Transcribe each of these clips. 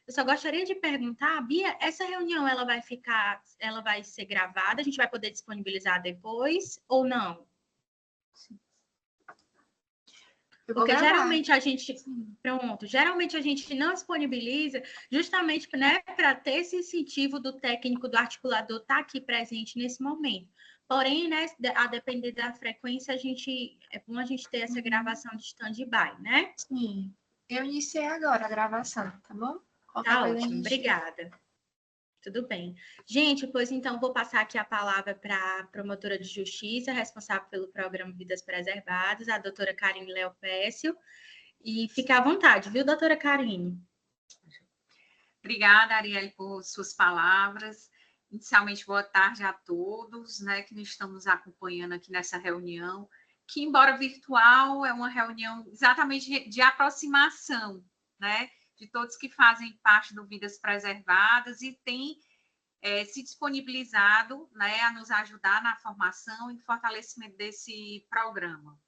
Eu só gostaria de perguntar, Bia, essa reunião ela vai ser gravada, a gente vai poder disponibilizar depois ou não? Porque geralmente a gente, geralmente a gente não disponibiliza justamente, né, para ter esse incentivo do técnico, do articulador estar aqui presente nesse momento. Porém, né, a depender da frequência, é bom a gente ter essa gravação de stand-by, né? Sim. Eu iniciei agora a gravação, tá bom? Tá ótimo, obrigada. Tudo bem. Gente, pois então vou passar aqui a palavra para a promotora de justiça, responsável pelo programa Vidas Preservadas, a doutora Karine Leopécio. E fique à vontade, viu, doutora Karine? Obrigada, Arielle, por suas palavras. Inicialmente, boa tarde a todos, né, que estamos acompanhando aqui nessa reunião, que, embora virtual, é uma reunião exatamente de aproximação, né, de todos que fazem parte do Vidas Preservadas e tem se disponibilizado, né, a nos ajudar na formação e fortalecimento desse programa.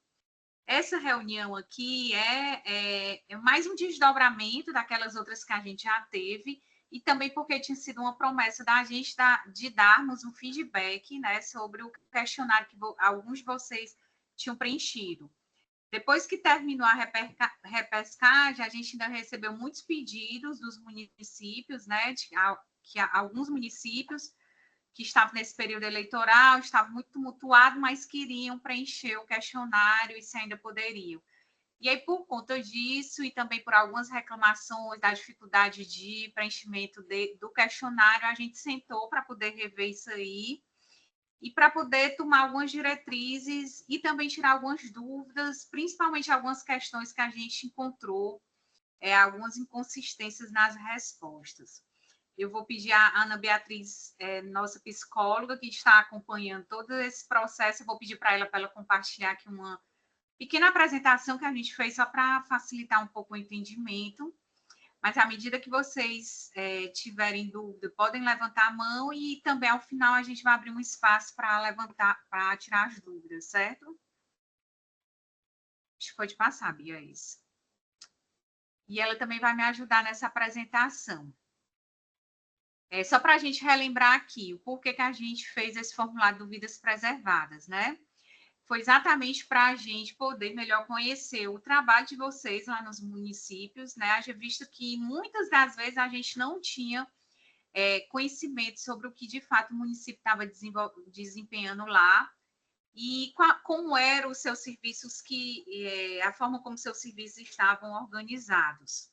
Essa reunião aqui é mais um desdobramento daquelas outras que a gente já teve, e também porque tinha sido uma promessa da gente de darmos um feedback, né, sobre o questionário que alguns de vocês tinham preenchido. Depois que terminou a repescagem, a gente ainda recebeu muitos pedidos dos municípios, né, que alguns municípios que estavam nesse período eleitoral, estavam muito tumultuados, mas queriam preencher o questionário e se ainda poderiam. E aí, por conta disso, e também por algumas reclamações da dificuldade de preenchimento do questionário, a gente sentou para poder rever isso aí e para poder tomar algumas diretrizes e também tirar algumas dúvidas, principalmente algumas questões que a gente encontrou, algumas inconsistências nas respostas. Eu vou pedir a Ana Beatriz, nossa psicóloga, que está acompanhando todo esse processo, eu vou pedir para ela compartilhar aqui uma pequena apresentação que a gente fez só para facilitar um pouco o entendimento. Mas à medida que vocês tiverem dúvida, podem levantar a mão e também ao final a gente vai abrir um espaço para tirar as dúvidas, certo? Acho que pode passar, Bia, isso. E ela também vai me ajudar nessa apresentação. Só para a gente relembrar aqui o porquê que a gente fez esse formulário de Vidas Preservadas, né? Foi exatamente para a gente poder melhor conhecer o trabalho de vocês lá nos municípios, né? Haja visto que muitas das vezes a gente não tinha conhecimento sobre o que de fato o município estava desempenhando lá e como eram os seus serviços, a forma como seus serviços estavam organizados.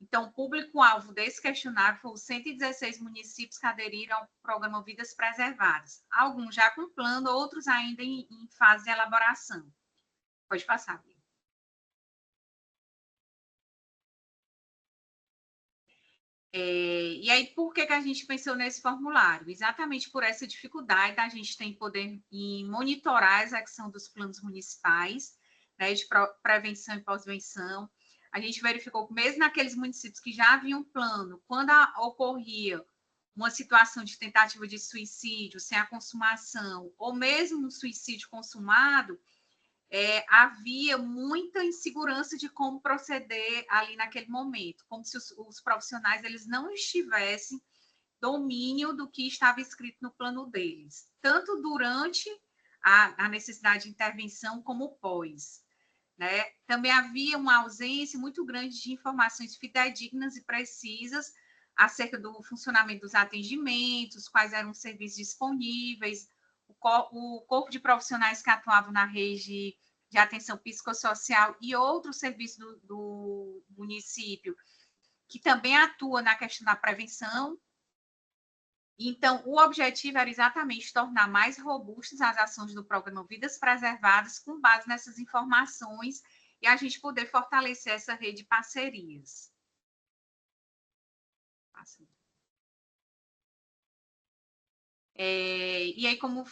Então, o público-alvo desse questionário foi os 116 municípios que aderiram ao programa Vidas Preservadas. Alguns já com plano, outros ainda em fase de elaboração. Pode passar, Bia. E aí, por que a gente pensou nesse formulário? Exatamente por essa dificuldade da gente ter poder em monitorar a execução dos planos municipais, né, de prevenção e pós-venção. A gente verificou que mesmo naqueles municípios que já haviam plano, quando ocorria uma situação de tentativa de suicídio sem a consumação, ou mesmo um suicídio consumado, havia muita insegurança de como proceder ali naquele momento, como se os profissionais eles não estivessem domínio do que estava escrito no plano deles, tanto durante a necessidade de intervenção como pós. Né? Também havia uma ausência muito grande de informações fidedignas e precisas acerca do funcionamento dos atendimentos, quais eram os serviços disponíveis, o corpo de profissionais que atuavam na rede de atenção psicossocial e outros serviços do município, que também atua na questão da prevenção. Então, o objetivo era exatamente tornar mais robustas as ações do programa Vidas Preservadas com base nessas informações e a gente poder fortalecer essa rede de parcerias. E aí, como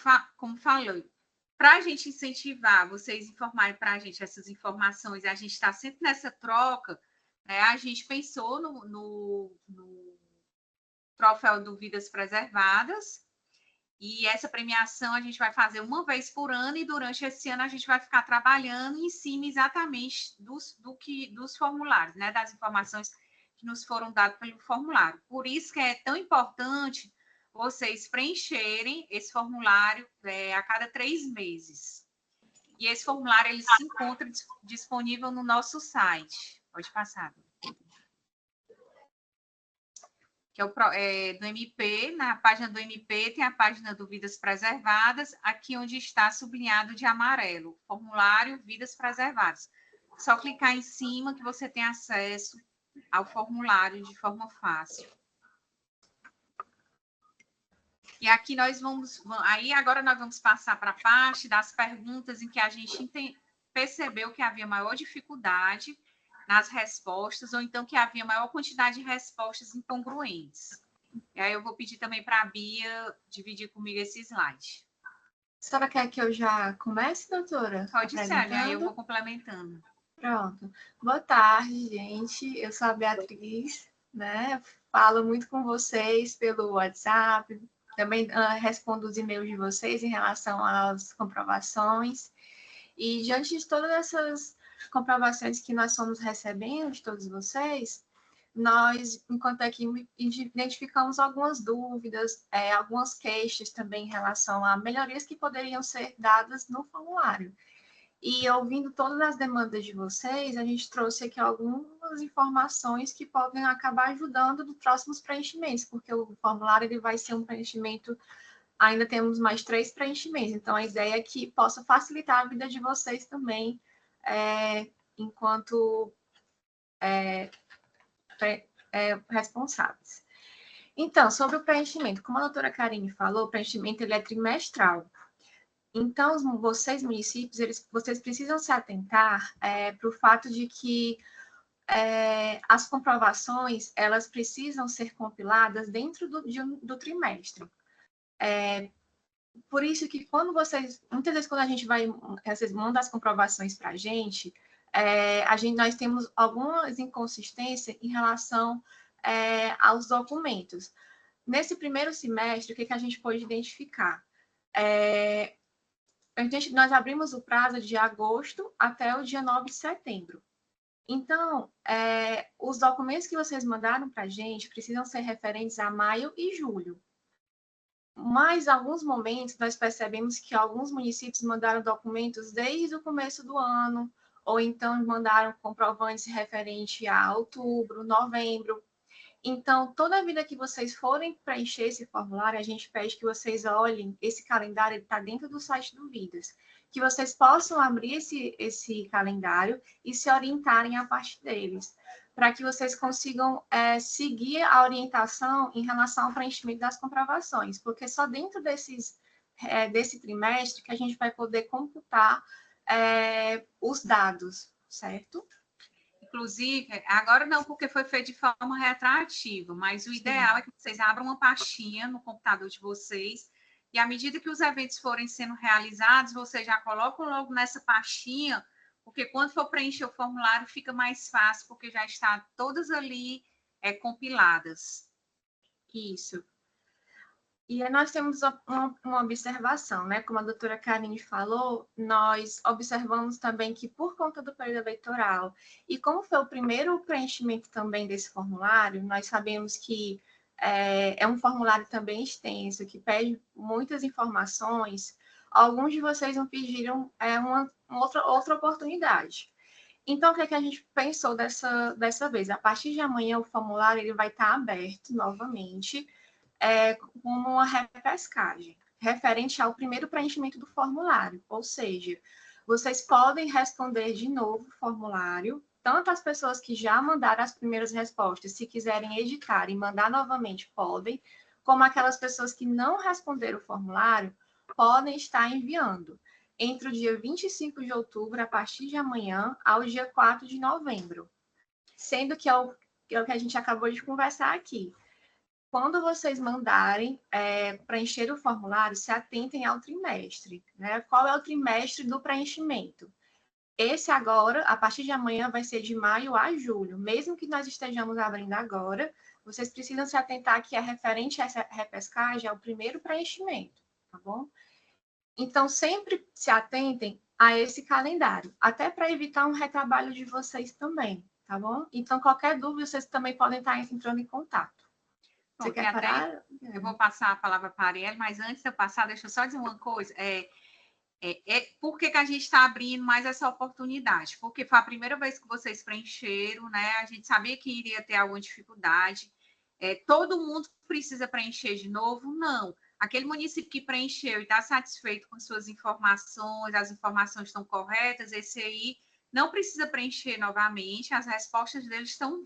falei, para a gente incentivar vocês informarem para a gente essas informações, e a gente está sempre nessa troca, né, a gente pensou no troféu do Vidas Preservadas, e essa premiação a gente vai fazer uma vez por ano, e durante esse ano a gente vai ficar trabalhando em cima exatamente dos formulários, né, das informações que nos foram dados pelo formulário. Por isso que é tão importante vocês preencherem esse formulário a cada 3 meses. E esse formulário ele se encontra disponível no nosso site. Pode passar. Que é do MP, na página do MP tem a página do Vidas Preservadas, aqui onde está sublinhado de amarelo, formulário Vidas Preservadas. Só clicar em cima que você tem acesso ao formulário de forma fácil. E aqui agora nós vamos passar para a parte das perguntas em que a gente percebeu que havia maior dificuldade nas respostas, ou então que havia maior quantidade de respostas incongruentes. E aí eu vou pedir também para a Bia dividir comigo esse slide. A senhora quer que eu já comece, doutora? Pode ser, aí eu vou complementando. Pronto. Boa tarde, gente. Eu sou a Beatriz, né? Falo muito com vocês pelo WhatsApp, também respondo os e-mails de vocês em relação às comprovações. E diante de todas essas comprovações que nós fomos recebendo de todos vocês, nós, enquanto equipe, identificamos algumas dúvidas, algumas queixas também em relação a melhorias que poderiam ser dadas no formulário. E ouvindo todas as demandas de vocês, a gente trouxe aqui algumas informações que podem acabar ajudando nos próximos preenchimentos, porque o formulário ele vai ser um preenchimento, ainda temos mais 3 preenchimentos, então a ideia é que possa facilitar a vida de vocês também, enquanto responsáveis. Então, sobre o preenchimento, como a doutora Karine falou, o preenchimento ele é trimestral. Então, vocês, municípios, vocês precisam se atentar para o fato de que as comprovações, elas precisam ser compiladas dentro do trimestre. Por isso que muitas vezes quando a gente vocês mandam as comprovações para a gente, nós temos algumas inconsistências em relação aos documentos. Nesse primeiro semestre, o que a gente pode identificar? Nós abrimos o prazo de agosto até o dia 9 de setembro. Então, os documentos que vocês mandaram para a gente precisam ser referentes a maio e julho. Mas, em alguns momentos, nós percebemos que alguns municípios mandaram documentos desde o começo do ano, ou então mandaram comprovantes referentes a outubro, novembro. Então, toda vida que vocês forem preencher esse formulário, a gente pede que vocês olhem, esse calendário está dentro do site do Vidas, que vocês possam abrir esse calendário e se orientarem a partir deles, para que vocês consigam seguir a orientação em relação ao preenchimento das comprovações, porque só dentro desse trimestre que a gente vai poder computar os dados, certo? Inclusive, agora não, porque foi feito de forma retroativa, mas o ideal é que vocês abram uma pastinha no computador de vocês e, à medida que os eventos forem sendo realizados, vocês já colocam logo nessa pastinha, porque quando for preencher o formulário fica mais fácil, porque já está todas ali compiladas. Isso. E aí nós temos uma observação, né? Como a doutora Karine falou, nós observamos também que por conta do período eleitoral, e como foi o primeiro preenchimento também desse formulário, nós sabemos que é um formulário também extenso, que pede muitas informações. Alguns de vocês não pediram uma outra oportunidade. Então, o que a gente pensou dessa vez? A partir de amanhã, o formulário ele vai estar aberto novamente, como uma repescagem, referente ao primeiro preenchimento do formulário. Ou seja, vocês podem responder de novo o formulário, tanto as pessoas que já mandaram as primeiras respostas, se quiserem editar e mandar novamente, podem, como aquelas pessoas que não responderam o formulário, podem estar enviando entre o dia 25 de outubro, a partir de amanhã, ao dia 4 de novembro. Sendo que é o que a gente acabou de conversar aqui. Quando vocês mandarem preencher o formulário, se atentem ao trimestre, né? Qual é o trimestre do preenchimento? Esse agora, a partir de amanhã, vai ser de maio a julho. Mesmo que nós estejamos abrindo agora, vocês precisam se atentar que é referente a essa repescagem ao primeiro preenchimento, tá bom? Então, sempre se atentem a esse calendário, até para evitar um retrabalho de vocês também, tá bom? Então, qualquer dúvida, vocês também podem estar entrando em contato. Você quer parar? Eu vou passar a palavra para a Arielle, mas antes de eu passar, deixa eu só dizer uma coisa. Por que a gente está abrindo mais essa oportunidade? Porque foi a primeira vez que vocês preencheram, né? A gente sabia que iria ter alguma dificuldade. Todo mundo precisa preencher de novo? Não. Aquele município que preencheu e está satisfeito com suas informações, as informações estão corretas, esse aí não precisa preencher novamente, as respostas deles estão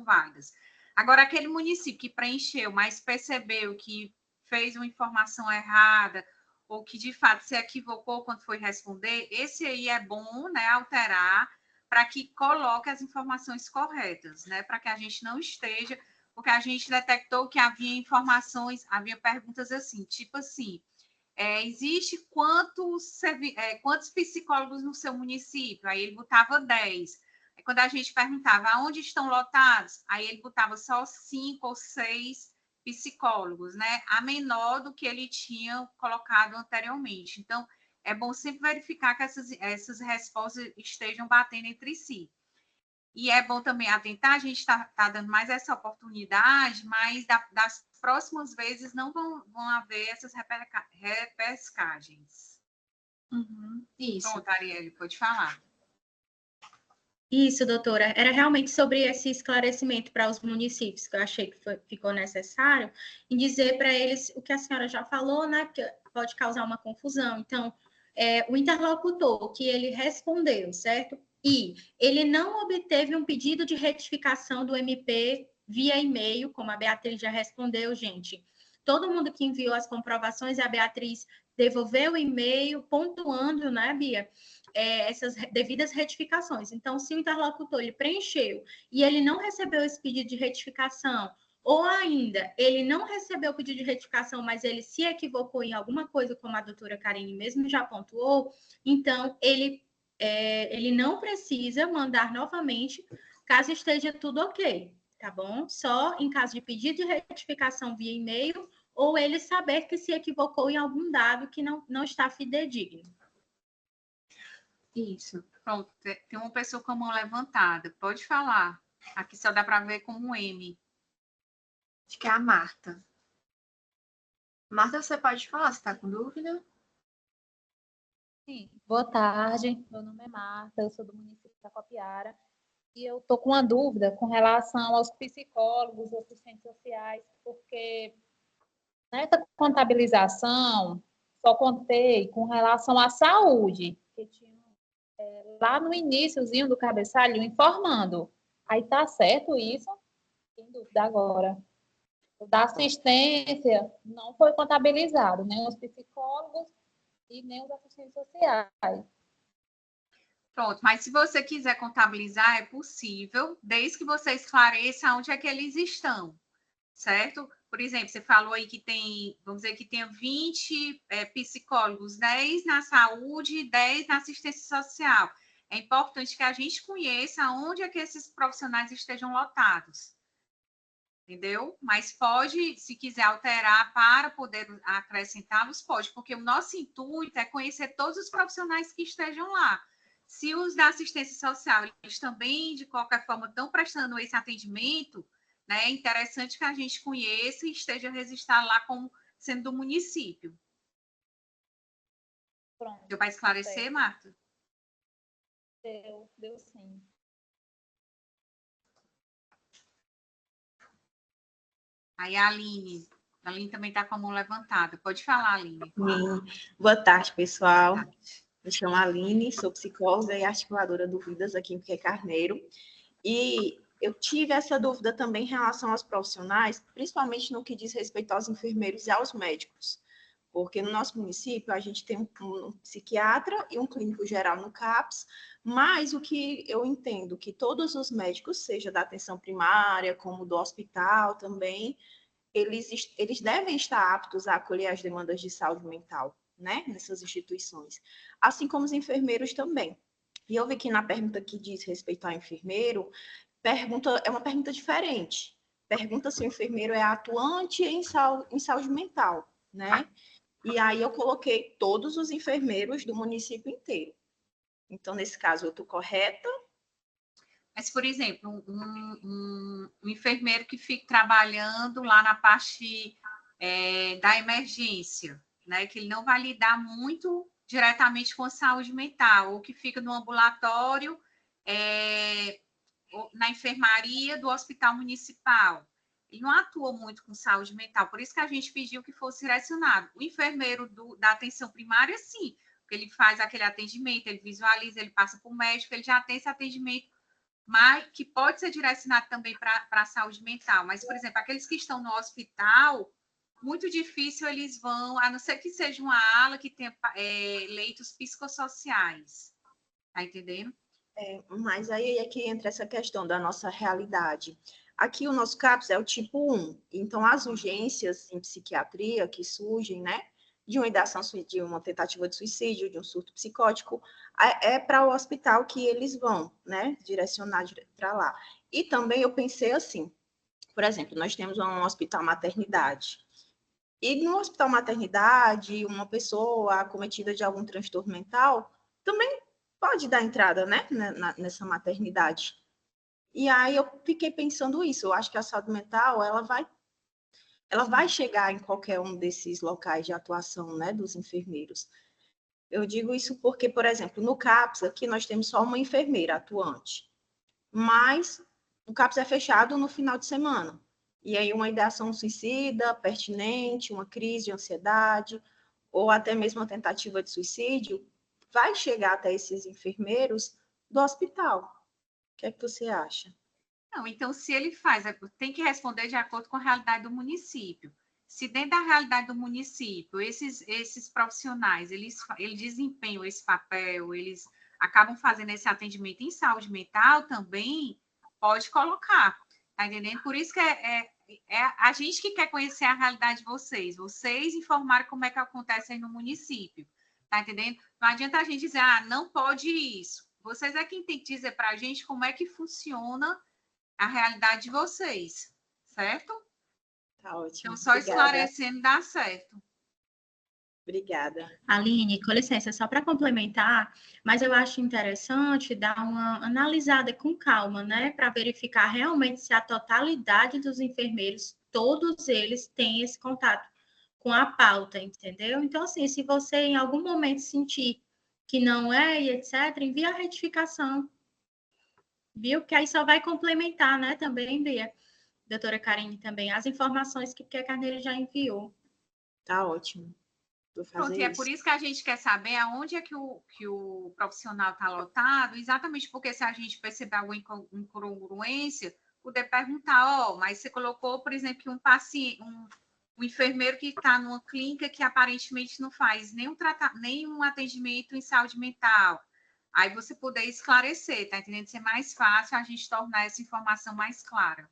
válidas. Agora, aquele município que preencheu, mas percebeu que fez uma informação errada, ou que de fato se equivocou quando foi responder, esse aí é bom, né, alterar para que coloque as informações corretas, né, para que a gente não esteja, porque a gente detectou que havia perguntas assim, tipo assim, existe quantos psicólogos no seu município? Aí ele botava 10. Aí quando a gente perguntava aonde estão lotados, aí ele botava só 5 ou 6 psicólogos, né? A menor do que ele tinha colocado anteriormente. Então, é bom sempre verificar que essas respostas estejam batendo entre si. E é bom também atentar, a gente está dando mais essa oportunidade, mas das próximas vezes não vão haver essas repescagens. Isso. Pronto, Arielle, pode falar. Isso, doutora. Era realmente sobre esse esclarecimento para os municípios, que eu achei que ficou necessário, em dizer para eles o que a senhora já falou, né? Porque pode causar uma confusão. Então, o interlocutor que ele respondeu, certo? E ele não obteve um pedido de retificação do MP via e-mail, como a Beatriz já respondeu, gente. Todo mundo que enviou as comprovações, a Beatriz devolveu o e-mail, pontuando, né, Bia? Essas devidas retificações. Então, se o interlocutor ele preencheu e ele não recebeu esse pedido de retificação, ou ainda ele não recebeu o pedido de retificação, mas ele se equivocou em alguma coisa, como a doutora Karine mesmo já pontuou, então ele não precisa mandar novamente, caso esteja tudo ok, tá bom? Só em caso de pedido de retificação via e-mail, ou ele saber que se equivocou em algum dado que não está fidedigno. Isso. Pronto, tem uma pessoa com a mão levantada. Pode falar. Aqui só dá para ver como um M. Acho que é a Marta. Marta, você pode falar, você está com dúvida? Sim, boa tarde. Meu nome é Marta, eu sou do município da Copiara e eu estou com uma dúvida com relação aos psicólogos, assistentes sociais, porque nessa contabilização só contei com relação à saúde, que tinha lá no iniciozinho do cabeçalho informando. Aí tá certo isso? Tem dúvida agora. O da assistência não foi contabilizado, nem os psicólogos e nem os assistentes sociais. Pronto, mas se você quiser contabilizar, é possível, desde que você esclareça onde é que eles estão, certo? Por exemplo, você falou aí que tem, vamos dizer que tem 20 psicólogos, 10 na saúde e 10 na assistência social. É importante que a gente conheça onde é que esses profissionais estejam lotados. Entendeu? Mas pode, se quiser alterar para poder acrescentá-los, pode, porque o nosso intuito é conhecer todos os profissionais que estejam lá. Se os da assistência social, eles também, de qualquer forma, estão prestando esse atendimento, né, é interessante que a gente conheça e esteja registrado lá como sendo do município. Pronto. Deu para esclarecer, certo. Marta? Deu sim. Aí a Aline também está com a mão levantada. Pode falar, Aline. Boa tarde, pessoal. Me chamo Aline, sou psicóloga e articuladora do Vidas aqui em Piquet Carneiro. E eu tive essa dúvida também em relação aos profissionais, principalmente no que diz respeito aos enfermeiros e aos médicos. Porque no nosso município a gente tem um psiquiatra e um clínico geral no CAPS, mas o que eu entendo que todos os médicos, seja da atenção primária, como do hospital também, eles devem estar aptos a acolher as demandas de saúde mental, né, nessas instituições, assim como os enfermeiros também. E eu vi que na pergunta que diz respeito ao enfermeiro, é uma pergunta diferente. Pergunta se o enfermeiro é atuante em saúde mental, né? E aí eu coloquei todos os enfermeiros do município inteiro. Então, nesse caso, eu estou correta? Mas, por exemplo, um enfermeiro que fica trabalhando lá na parte da emergência, né, que ele não vai lidar muito diretamente com a saúde mental, ou que fica no ambulatório, na enfermaria do hospital municipal. Ele não atua muito com saúde mental, por isso que a gente pediu que fosse direcionado. O enfermeiro da atenção primária, sim, porque ele faz aquele atendimento, ele visualiza, ele passa para o médico, ele já tem esse atendimento, mas que pode ser direcionado também para a saúde mental. Mas, por exemplo, aqueles que estão no hospital, muito difícil eles vão, a não ser que seja uma ala que tenha leitos psicossociais. Tá entendendo? Mas aí é que entra essa questão da nossa realidade. Aqui o nosso CAPS é o tipo 1, então as urgências em psiquiatria que surgem, né, de uma ideação, de uma tentativa de suicídio, de um surto psicótico, é para o hospital que eles vão, né, direcionar para lá. E também eu pensei assim, por exemplo, nós temos um hospital maternidade, e no hospital maternidade, uma pessoa acometida de algum transtorno mental também pode dar entrada, né, nessa maternidade. E aí eu fiquei pensando isso, eu acho que a saúde mental, ela vai chegar em qualquer um desses locais de atuação, né, dos enfermeiros. Eu digo isso porque, por exemplo, no CAPS, aqui nós temos só uma enfermeira atuante, mas o CAPS é fechado no final de semana. E aí uma ideação suicida, pertinente, uma crise de ansiedade, ou até mesmo uma tentativa de suicídio, vai chegar até esses enfermeiros do hospital. O que é que você acha? Não, então, se ele faz, tem que responder de acordo com a realidade do município. Se dentro da realidade do município, esses profissionais, eles desempenham esse papel, eles acabam fazendo esse atendimento em saúde mental também, pode colocar, tá entendendo? Por isso que é a gente que quer conhecer a realidade de vocês informaram como é que acontece aí no município, tá entendendo? Não adianta a gente dizer, não pode isso. Vocês é quem tem que dizer para a gente como é que funciona a realidade de vocês, certo? Tá ótimo. Então, só esclarecendo dá certo. Obrigada. Aline, com licença, só para complementar, mas eu acho interessante dar uma analisada com calma, né, para verificar realmente se a totalidade dos enfermeiros, todos eles têm esse contato com a pauta, entendeu? Então, assim, se você em algum momento sentir que não é e etc., envia a retificação, viu? Que aí só vai complementar, né, também, Bia, doutora Karine, também, as informações que a Carneiro já enviou. Tá ótimo. Pronto, e é por isso que a gente quer saber aonde é que o profissional está lotado, exatamente porque se a gente perceber alguma incongruência, poder perguntar, mas você colocou, por exemplo, que um paciente, um enfermeiro que está numa clínica que aparentemente não faz nenhum atendimento em saúde mental. Aí você poder esclarecer, tá entendendo? Ser mais fácil a gente tornar essa informação mais clara.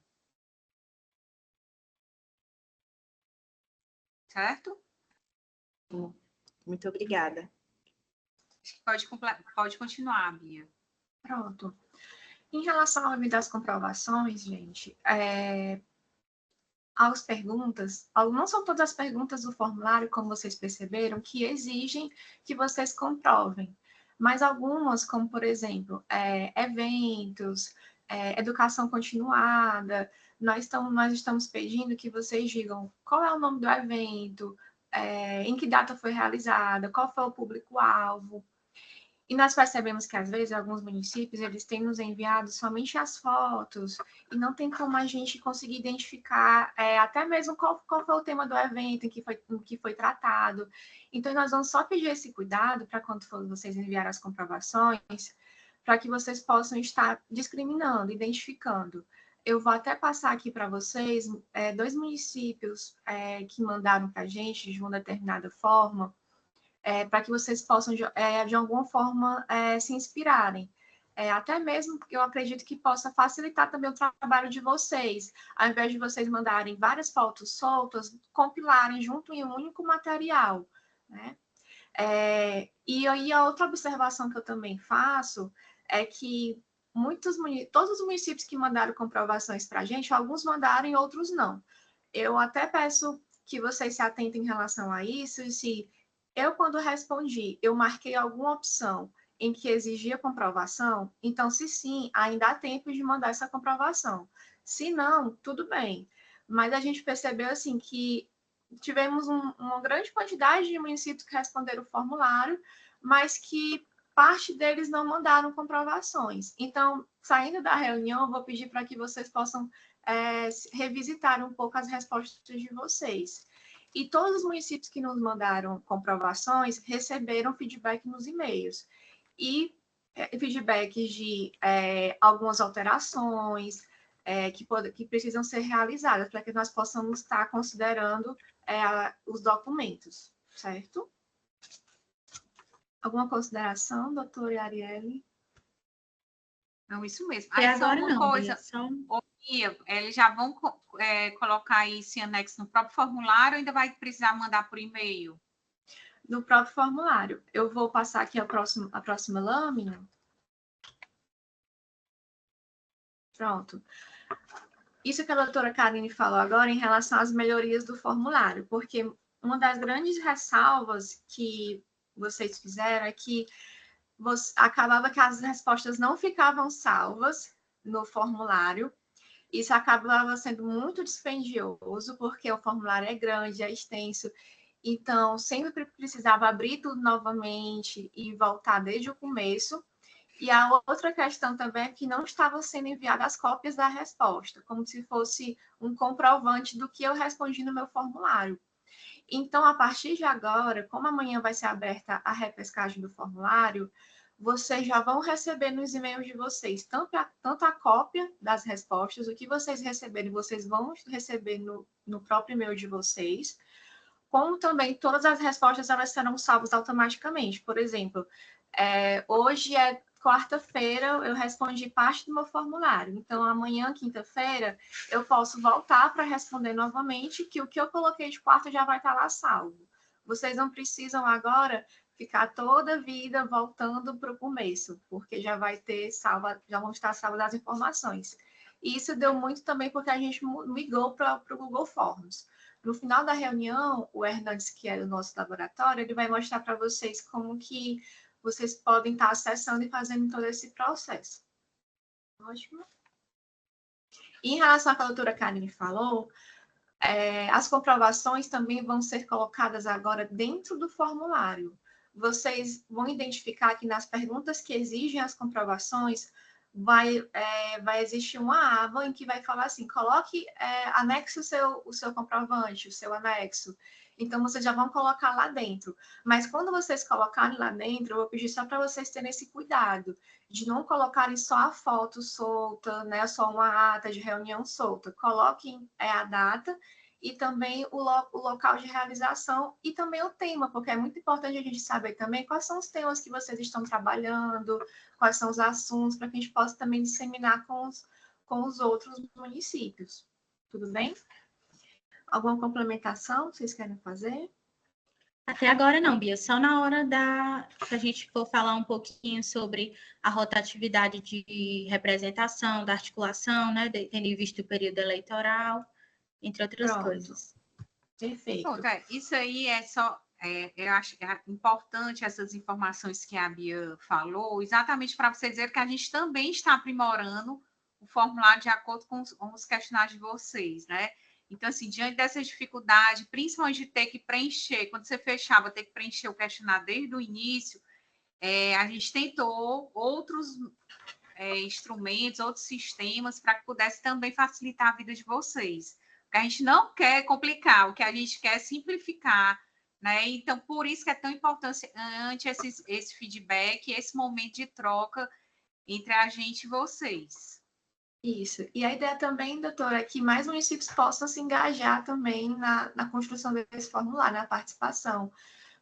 Certo? Muito obrigada. Pode continuar, Bia. Pronto. Em relação ao limite das comprovações, gente, as perguntas, não são todas as perguntas do formulário, como vocês perceberam, que exigem que vocês comprovem, mas algumas, como por exemplo, eventos, educação continuada, nós estamos pedindo que vocês digam qual é o nome do evento, em que data foi realizada, qual foi o público-alvo. E nós percebemos que, às vezes, alguns municípios, eles têm nos enviado somente as fotos, e não tem como a gente conseguir identificar até mesmo qual foi o tema do evento em que foi tratado. Então, nós vamos só pedir esse cuidado para quando for vocês enviarem as comprovações, para que vocês possam estar discriminando, identificando. Eu vou até passar aqui para vocês 2 municípios que mandaram para a gente de uma determinada forma, para que vocês possam, de alguma forma, se inspirarem. Até mesmo, eu acredito que possa facilitar também o trabalho de vocês. Ao invés de vocês mandarem várias fotos soltas, compilarem junto em um único material, né? E aí, a outra observação que eu também faço é que todos os municípios que mandaram comprovações para a gente, alguns mandaram e outros não. Eu até peço que vocês se atentem em relação a isso, e se eu, quando respondi, eu marquei alguma opção em que exigia comprovação, então, se sim, ainda há tempo de mandar essa comprovação. Se não, tudo bem. Mas a gente percebeu, assim, que tivemos uma grande quantidade de municípios que responderam o formulário, mas que parte deles não mandaram comprovações. Então, saindo da reunião, eu vou pedir para que vocês possam revisitar um pouco as respostas de vocês. E todos os municípios que nos mandaram comprovações receberam feedback nos e-mails. E feedbacks de algumas alterações que precisam ser realizadas para que nós possamos estar considerando os documentos, certo? Alguma consideração, doutora Arielle? Não, isso mesmo. Até Aí só agora uma não, coisa, Bia, eles já vão colocar esse anexo no próprio formulário ou ainda vai precisar mandar por e-mail? No próprio formulário. Eu vou passar aqui a próxima lâmina. Pronto. Isso que a doutora Karine falou agora em relação às melhorias do formulário, porque uma das grandes ressalvas que vocês fizeram é que acabava que as respostas não ficavam salvas no formulário. Isso acabava sendo muito dispendioso, porque o formulário é grande, é extenso. Então, sempre precisava abrir tudo novamente e voltar desde o começo. E a outra questão também é que não estavam sendo enviadas as cópias da resposta, como se fosse um comprovante do que eu respondi no meu formulário. Então, a partir de agora, como amanhã vai ser aberta a repescagem do formulário, vocês já vão receber nos e-mails de vocês tanto a cópia das respostas, o que vocês receberem, vocês vão receber no próprio e-mail de vocês, como também todas as respostas elas serão salvas automaticamente. Por exemplo, hoje é quarta-feira, eu respondi parte do meu formulário. Então, amanhã, quinta-feira, eu posso voltar para responder novamente, que o que eu coloquei de quarta já vai estar lá salvo. Vocês não precisam agora ficar toda a vida voltando para o começo, porque já vai ter já vão estar salvas as informações. E isso deu muito também porque a gente migrou para o Google Forms. No final da reunião, o Hernandes, que é do nosso laboratório, ele vai mostrar para vocês como que vocês podem estar acessando e fazendo todo esse processo. Ótimo. E em relação ao que a doutora Karine falou, as comprovações também vão ser colocadas agora dentro do formulário. Vocês vão identificar que nas perguntas que exigem as comprovações, vai existir uma aba em que vai falar assim, coloque, anexe o seu comprovante, o seu anexo. Então, vocês já vão colocar lá dentro. Mas quando vocês colocarem lá dentro, eu vou pedir só para vocês terem esse cuidado, de não colocarem só a foto solta, né? Só uma ata de reunião solta. Coloquem a data e também o local de realização e também o tema, porque é muito importante a gente saber também quais são os temas que vocês estão trabalhando, quais são os assuntos, para que a gente possa também disseminar com os outros municípios. Tudo bem? Alguma complementação que vocês querem fazer? Até agora não, Bia. Só na hora que a gente for falar um pouquinho sobre a rotatividade de representação, da articulação, né? Tendo em vista o período eleitoral, entre outras coisas. Perfeito. Pronto, isso aí é só... eu acho que é importante essas informações que a Bia falou, exatamente para você dizer que a gente também está aprimorando o formulário de acordo com os questionários de vocês, né? Então, assim, diante dessa dificuldade, principalmente de ter que preencher, quando você fechava, ter que preencher o questionário desde o início, a gente tentou outros instrumentos, outros sistemas, para que pudesse também facilitar a vida de vocês. Porque a gente não quer complicar, o que a gente quer é simplificar, né? Então, por isso que é tão importante esse feedback, esse momento de troca entre a gente e vocês. Isso. E a ideia também, doutora, é que mais municípios possam se engajar também na construção desse formulário, na participação.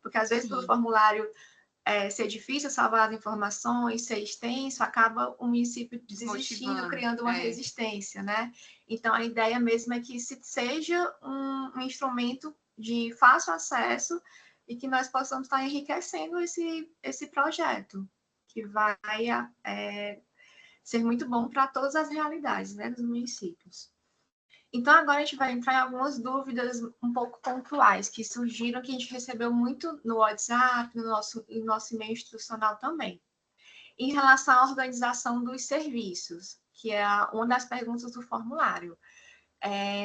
Porque, às vezes, pelo formulário ser difícil salvar as informações, ser extenso, acaba o município desistindo, criando uma resistência, né? Então, a ideia mesmo é que seja um instrumento de fácil acesso e que nós possamos estar enriquecendo esse projeto, que vai ser muito bom para todas as realidades, né, dos municípios. Então, agora a gente vai entrar em algumas dúvidas um pouco pontuais que surgiram, que a gente recebeu muito no WhatsApp, no nosso e-mail institucional também. em relação à organização dos serviços, que é uma das perguntas do formulário.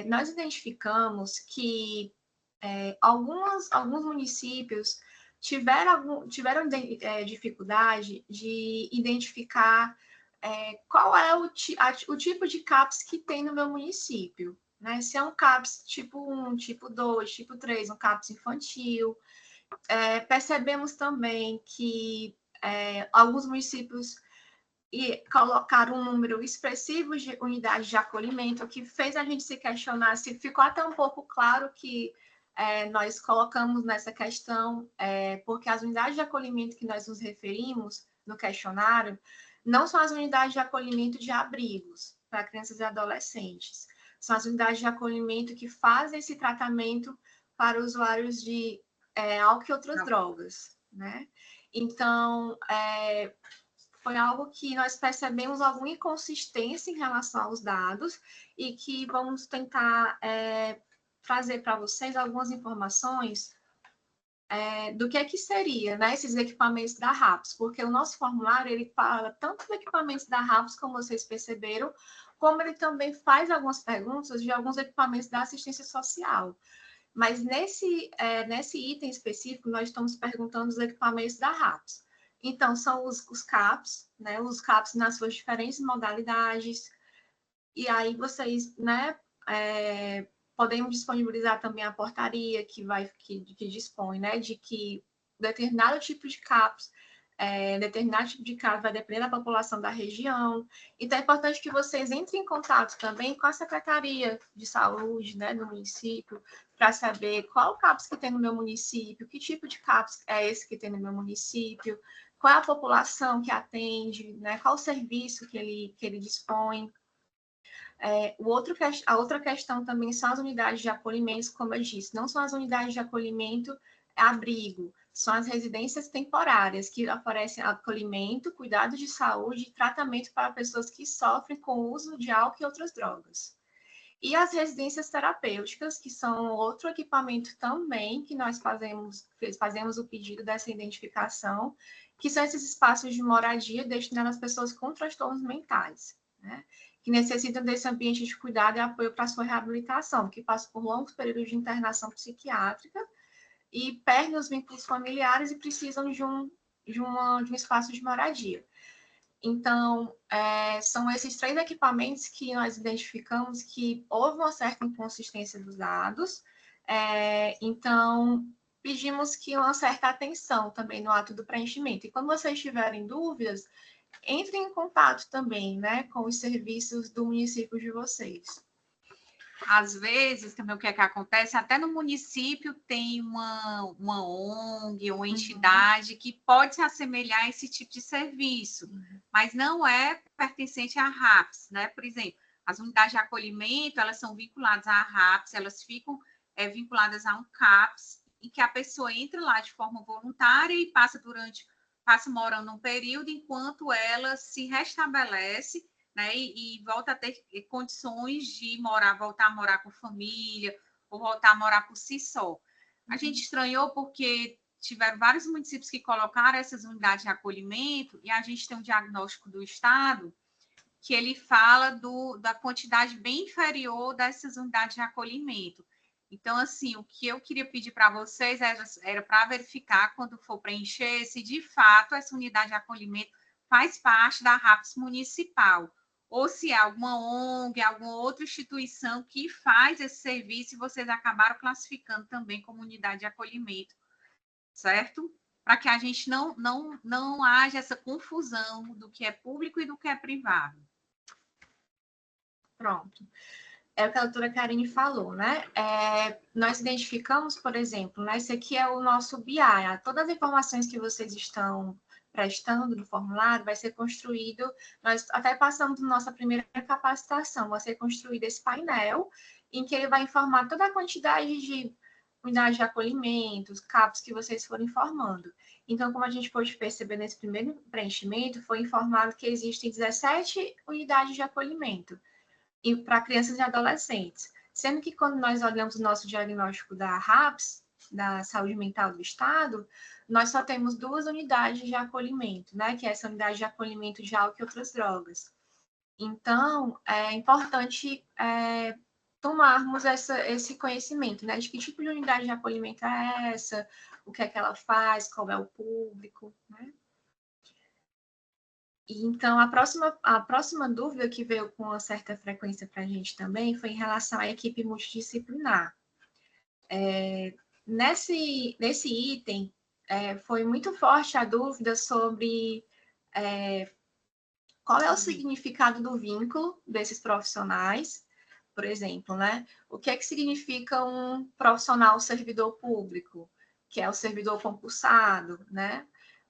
Nós identificamos que alguns municípios tiveram dificuldade de identificar qual é o tipo de CAPS que tem no meu município, né? Se é um CAPS tipo 1, tipo 2, tipo 3, um CAPS infantil. Percebemos também que alguns municípios colocaram um número expressivo de unidades de acolhimento, que fez a gente se questionar se ficou até um pouco claro que nós colocamos nessa questão, porque as unidades de acolhimento que nós nos referimos no questionário não são as unidades de acolhimento de abrigos para crianças e adolescentes, são as unidades de acolhimento que fazem esse tratamento para usuários de álcool e outras drogas, né? Então, foi algo que nós percebemos alguma inconsistência em relação aos dados e que vamos tentar trazer para vocês algumas informações do que seria, né, esses equipamentos da RAPS, porque o nosso formulário ele fala tanto dos equipamentos da RAPS, como vocês perceberam, como ele também faz algumas perguntas de alguns equipamentos da assistência social. Mas nesse item específico, nós estamos perguntando os equipamentos da RAPS. Então, são os CAPs, né? Os CAPs nas suas diferentes modalidades. E aí vocês, né, podemos disponibilizar também a portaria que dispõe, né, de que determinado tipo de CAPs, determinado tipo de CAPs vai depender da população da região. Então, é importante que vocês entrem em contato também com a Secretaria de Saúde, né, do município, para saber qual CAPS que tem no meu município, que tipo de CAPS é esse que tem no meu município, qual é a população que atende, né, qual o serviço que ele dispõe. A outra questão também são as unidades de acolhimento, como eu disse, não são as unidades de acolhimento abrigo, são as residências temporárias, que oferecem acolhimento, cuidado de saúde e tratamento para pessoas que sofrem com o uso de álcool e outras drogas. E as residências terapêuticas, que são outro equipamento também que nós fazemos o pedido dessa identificação, que são esses espaços de moradia destinados às pessoas com transtornos mentais, né? Que necessitam desse ambiente de cuidado e apoio para a sua reabilitação, que passam por longos períodos de internação psiquiátrica e perdem os vínculos familiares e precisam de um espaço de moradia. Então, são esses 3 equipamentos que nós identificamos que houve uma certa inconsistência dos dados, então pedimos que uma certa atenção também no ato do preenchimento. E quando vocês tiverem dúvidas, entrem em contato também, né, com os serviços do município de vocês. Às vezes, também o que acontece, até no município tem uma ONG, uma entidade que pode se assemelhar a esse tipo de serviço, mas não é pertencente à RAPS, né? Por exemplo, as unidades de acolhimento, elas são vinculadas à RAPS, elas ficam vinculadas a um CAPS, em que a pessoa entra lá de forma voluntária e passa morando um período enquanto ela se restabelece, né, e volta a ter condições de voltar a morar com família, ou voltar a morar por si só. A gente estranhou porque tiveram vários municípios que colocaram essas unidades de acolhimento, e a gente tem um diagnóstico do Estado que ele fala da quantidade bem inferior dessas unidades de acolhimento. Então, assim, o que eu queria pedir para vocês era para verificar, quando for preencher, se de fato essa unidade de acolhimento faz parte da RAPS municipal, ou se é alguma ONG, alguma outra instituição que faz esse serviço e vocês acabaram classificando também como unidade de acolhimento, certo? Para que a gente não haja essa confusão do que é público e do que é privado. Pronto. É o que a doutora Karine falou, né? Nós identificamos, por exemplo, né, esse aqui é o nosso BI, todas as informações que vocês estão prestando no formulário vai ser construído, nós até passamos na nossa primeira capacitação, vai ser construído esse painel, em que ele vai informar toda a quantidade de unidades de acolhimento, os CAPs que vocês foram informando. Então, como a gente pôde perceber nesse primeiro preenchimento, foi informado que existem 17 unidades de acolhimento para crianças e adolescentes, sendo que quando nós olhamos o nosso diagnóstico da RAPS, da saúde mental do Estado, nós só temos 2 unidades de acolhimento, né? Que é essa unidade de acolhimento de álcool e outras drogas. Então, é importante tomarmos esse conhecimento, né? De que tipo de unidade de acolhimento é essa, o que é que ela faz, qual é o público, né? E, então, a próxima dúvida que veio com uma certa frequência para a gente também foi em relação à equipe multidisciplinar. Nesse item, foi muito forte a dúvida sobre qual é o significado do vínculo desses profissionais, por exemplo, né? O que é que significa um profissional servidor público, que é o servidor concursado, né?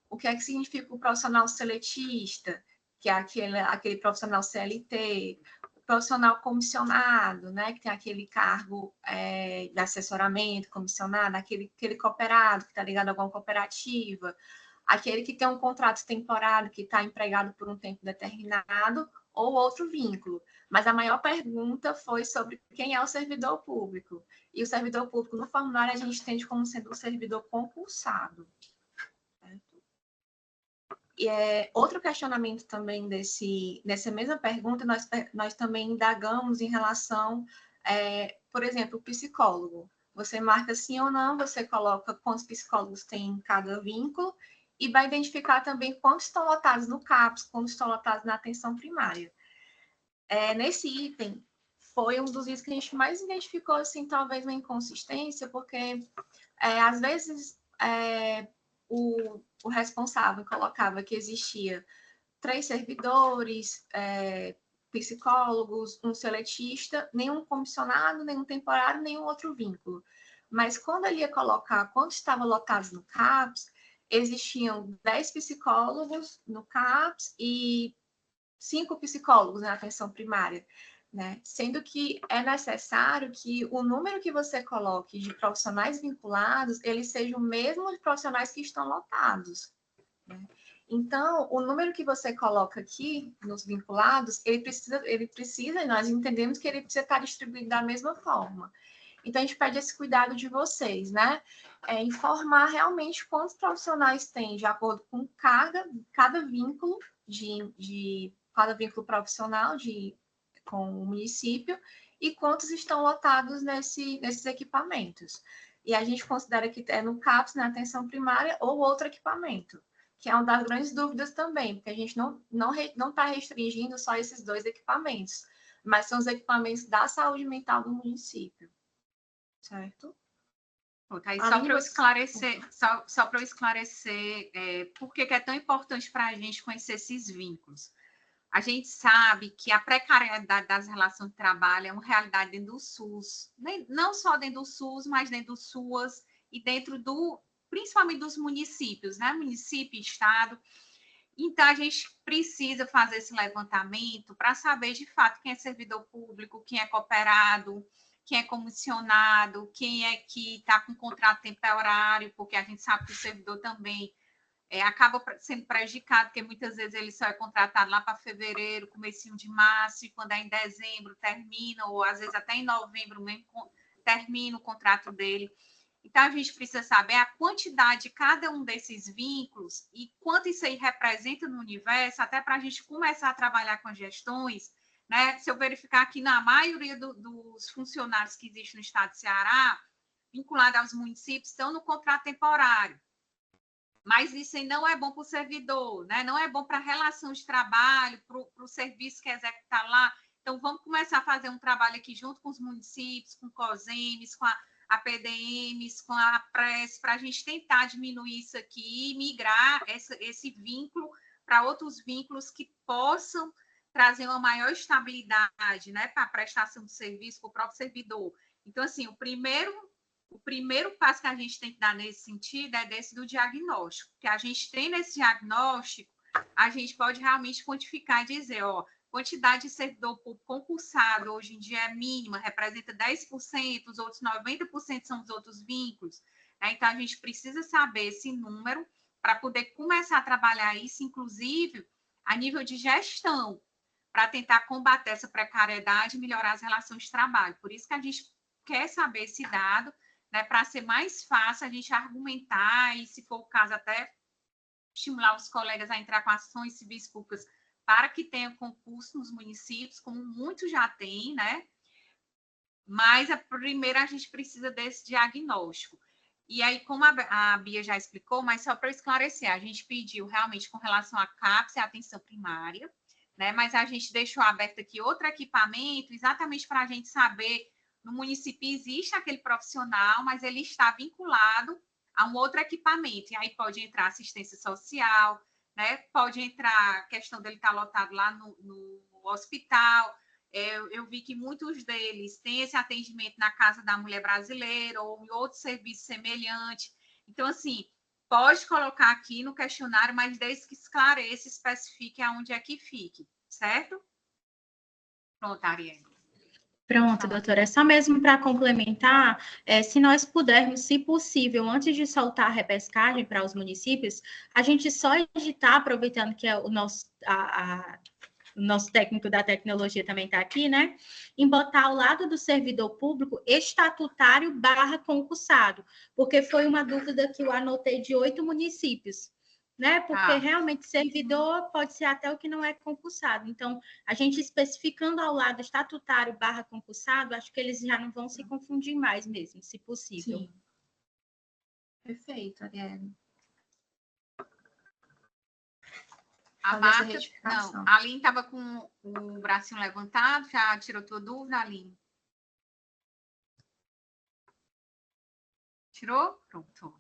O que é que significa o profissional seletista, que é aquele profissional CLT, o profissional comissionado, né? Que tem aquele cargo de assessoramento, comissionado, aquele cooperado que está ligado a alguma cooperativa, aquele que tem um contrato temporário, que está empregado por um tempo determinado, ou outro vínculo. Mas a maior pergunta foi sobre quem é o servidor público. E o servidor público, no formulário, a gente entende como sendo o servidor concursado. Certo? E outro questionamento também nessa mesma pergunta, nós também indagamos em relação, por exemplo, o psicólogo. Você marca sim ou não, você coloca quantos psicólogos tem em cada vínculo, e vai identificar também quantos estão lotados no CAPS, quantos estão lotados na atenção primária. Nesse item, foi um dos itens que a gente mais identificou, assim, talvez uma inconsistência, porque às vezes o responsável colocava que existia 3 servidores, psicólogos, um seletista, nenhum comissionado, nenhum temporário, nenhum outro vínculo. Mas quando ele ia colocar quantos estavam lotados no CAPS, existiam 10 psicólogos no CAPS e 5 psicólogos na atenção primária, né? Sendo que é necessário que o número que você coloque de profissionais vinculados, ele seja o mesmo de profissionais que estão lotados, né? Então, o número que você coloca aqui nos vinculados, ele precisa, nós entendemos que ele precisa estar distribuído da mesma forma. Então, a gente pede esse cuidado de vocês, né? Informar realmente quantos profissionais tem, de acordo com cada vínculo cada vínculo profissional com o município, e quantos estão lotados nesses equipamentos. E a gente considera que é no CAPS, na atenção primária, ou outro equipamento, que é uma das grandes dúvidas também, porque a gente não está restringindo só esses 2 equipamentos, mas são os equipamentos da saúde mental do município. Certo? Aí, só para eu esclarecer, por que é tão importante para a gente conhecer esses vínculos. A gente sabe que a precariedade das relações de trabalho é uma realidade dentro do SUS, não só dentro do SUS, mas dentro do SUAS e dentro principalmente dos municípios, né? Município, estado. Então, a gente precisa fazer esse levantamento para saber, de fato, quem é servidor público, quem é cooperado, quem é comissionado, quem é que está com contrato temporário, porque a gente sabe que o servidor também acaba sendo prejudicado, porque muitas vezes ele só é contratado lá para fevereiro, comecinho de março, e quando é em dezembro termina, ou às vezes até em novembro mesmo termina o contrato dele. Então, a gente precisa saber a quantidade de cada um desses vínculos e quanto isso aí representa no universo, até para a gente começar a trabalhar com gestões, né? Se eu verificar aqui na maioria dos funcionários que existem no estado de Ceará, vinculados aos municípios, estão no contrato temporário. Mas isso aí não é bom para o servidor, né? Não é bom para a relação de trabalho, para o serviço que executar lá. Então, vamos começar a fazer um trabalho aqui junto com os municípios, com o COSEMES, com a PDMs, com a PRES, para a gente tentar diminuir isso aqui e migrar esse vínculo para outros vínculos que possam trazer uma maior estabilidade, né, para a prestação de serviço para o próprio servidor. Então, assim, o primeiro passo que a gente tem que dar nesse sentido é desse do diagnóstico, que a gente tem nesse diagnóstico, a gente pode realmente quantificar e dizer, ó, quantidade de servidor público concursado hoje em dia é mínima, representa 10%, os outros 90% são os outros vínculos, né? Então, a gente precisa saber esse número para poder começar a trabalhar isso, inclusive, a nível de gestão, para tentar combater essa precariedade e melhorar as relações de trabalho. Por isso que a gente quer saber esse dado, né, para ser mais fácil a gente argumentar e, se for o caso, até estimular os colegas a entrar com ações civis públicas para que tenha concurso nos municípios, como muitos já têm, né? Mas primeiro a gente precisa desse diagnóstico. E aí, como a Bia já explicou, mas só para esclarecer, a gente pediu realmente com relação à CAPS e à atenção primária, né? Mas a gente deixou aberto aqui outro equipamento, exatamente para a gente saber, no município existe aquele profissional, mas ele está vinculado a um outro equipamento. E aí pode entrar assistência social, né? Pode entrar a questão dele estar lotado lá no hospital. Eu vi que muitos deles têm esse atendimento na Casa da Mulher Brasileira ou em outro serviço semelhante. Então, assim, pode colocar aqui no questionário, mas desde que esclareça, especifique aonde é que fique, certo? Pronto, Ariane. Pronto, doutora. É só mesmo para complementar, se nós pudermos, se possível, antes de soltar a repescagem para os municípios, a gente só editar, aproveitando que é o nosso técnico da tecnologia também está aqui, né? Em botar ao lado do servidor público estatutário / concursado, porque foi uma dúvida que eu anotei de 8 municípios, né? Porque realmente servidor pode ser até o que não é concursado. Então, a gente especificando ao lado estatutário / concursado, acho que eles já não vão se confundir mais mesmo, se possível. Sim. Perfeito, Ariane. A Marta, não, a Aline estava com o bracinho levantado, já tirou tua dúvida, Aline? Tirou? Pronto.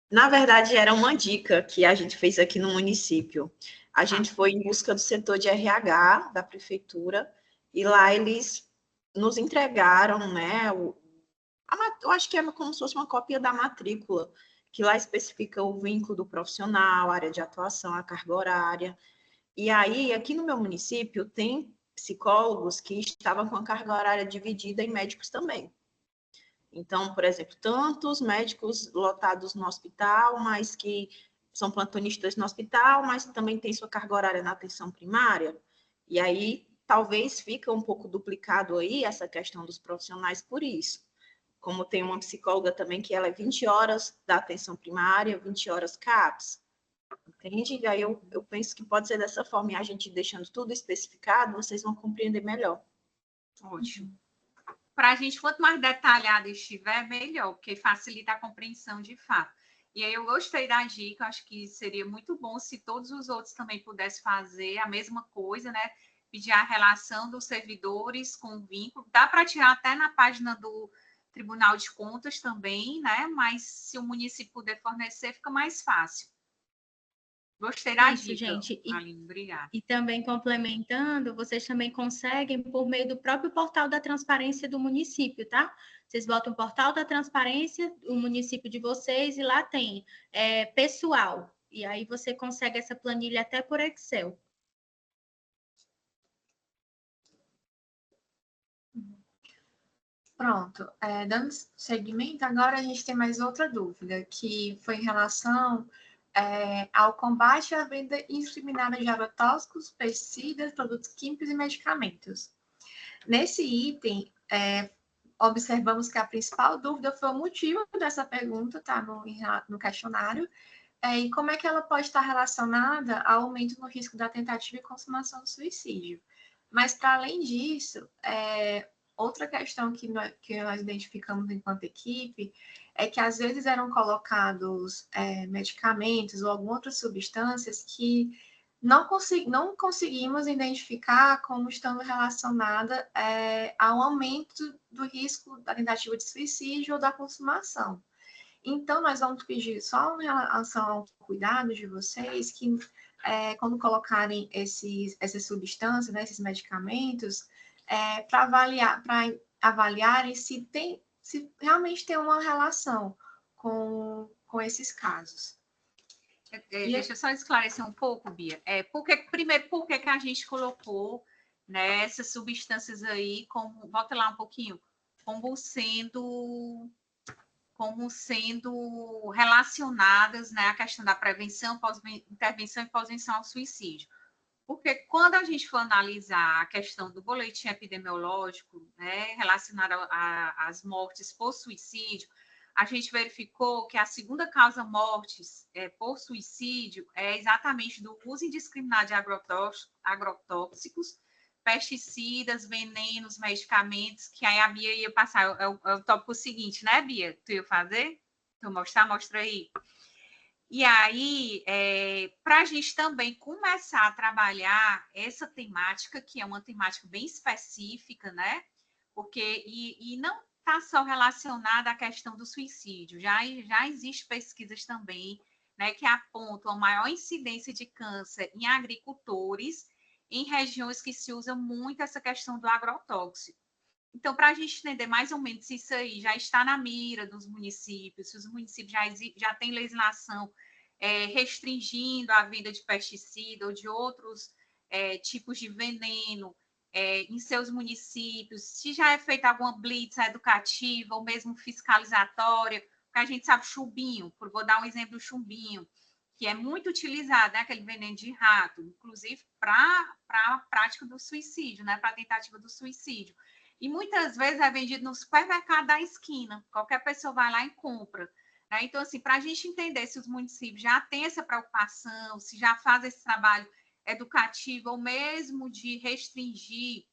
Na verdade, era uma dica que a gente fez aqui no município. A gente foi em busca do setor de RH da prefeitura e lá eles nos entregaram, né? Eu acho que é como se fosse uma cópia da matrícula, que lá especifica o vínculo do profissional, área de atuação, a carga horária. E aí, aqui no meu município, tem psicólogos que estavam com a carga horária dividida em médicos também. Então, por exemplo, tantos médicos lotados no hospital, mas que são plantonistas no hospital, mas também tem sua carga horária na atenção primária. E aí, talvez fica um pouco duplicado aí essa questão dos profissionais por isso. Como tem uma psicóloga também que ela é 20 horas da atenção primária, 20 horas CAPS. Entende? E aí eu penso que pode ser dessa forma, e a gente deixando tudo especificado, vocês vão compreender melhor. Ótimo. Para a gente, quanto mais detalhado estiver, melhor, porque facilita a compreensão de fato. E aí eu gostei da dica, acho que seria muito bom se todos os outros também pudessem fazer a mesma coisa, né? Pedir a relação dos servidores com o vínculo. Dá para tirar até na página do Tribunal de Contas também, né? Mas se o município puder fornecer, fica mais fácil. Gostei da dica, gente. Aline, obrigada. E também complementando, vocês também conseguem por meio do próprio portal da transparência do município, tá? Vocês botam o portal da transparência, o município de vocês, e lá tem pessoal. E aí você consegue essa planilha até por Excel. Pronto, dando seguimento, agora a gente tem mais outra dúvida, que foi em relação ao combate à venda indiscriminada de agrotóxicos, pesticidas, produtos químicos e medicamentos. Nesse item, observamos que a principal dúvida foi o motivo dessa pergunta, tá no questionário, e como é que ela pode estar relacionada ao aumento no risco da tentativa e consumação do suicídio. Mas, para além disso, outra questão que nós identificamos enquanto equipe é que, às vezes, eram colocados medicamentos ou algumas outras substâncias que não conseguimos identificar como estando relacionada ao aumento do risco da tentativa de suicídio ou da consumação. Então, nós vamos pedir só em relação ao cuidado de vocês que, quando colocarem essas substâncias, né, esses medicamentos, para avaliarem se realmente tem uma relação com esses casos. Deixa eu só esclarecer um pouco, Bia. Primeiro, por que a gente colocou, né, essas substâncias aí, volta lá um pouquinho, como sendo relacionadas, né, à questão da prevenção, intervenção e pós-venção ao suicídio. Porque quando a gente for analisar a questão do boletim epidemiológico, né, relacionado às mortes por suicídio, a gente verificou que a segunda causa mortes por suicídio é exatamente do uso indiscriminado de agrotóxicos, pesticidas, venenos, medicamentos, que aí a Bia ia passar, é o tópico seguinte, né, Bia? Tu ia fazer? Tu mostrar? Mostra aí. E aí, para a gente também começar a trabalhar essa temática, que é uma temática bem específica, né? Porque, e não está só relacionada à questão do suicídio, já existem pesquisas também, né, que apontam a maior incidência de câncer em agricultores, em regiões que se usa muito essa questão do agrotóxico. Então, para a gente entender mais ou menos se isso aí já está na mira dos municípios, se os municípios já têm legislação restringindo a venda de pesticida ou de outros tipos de veneno em seus municípios, se já é feita alguma blitz educativa ou mesmo fiscalizatória, porque a gente sabe chumbinho, vou dar um exemplo do chumbinho, que é muito utilizado, né, aquele veneno de rato, inclusive para a prática do suicídio, né, para a tentativa do suicídio. E muitas vezes é vendido no supermercado da esquina. Qualquer pessoa vai lá e compra. Né? Então, assim, para a gente entender se os municípios já têm essa preocupação, se já fazem esse trabalho educativo, ou mesmo de restringir,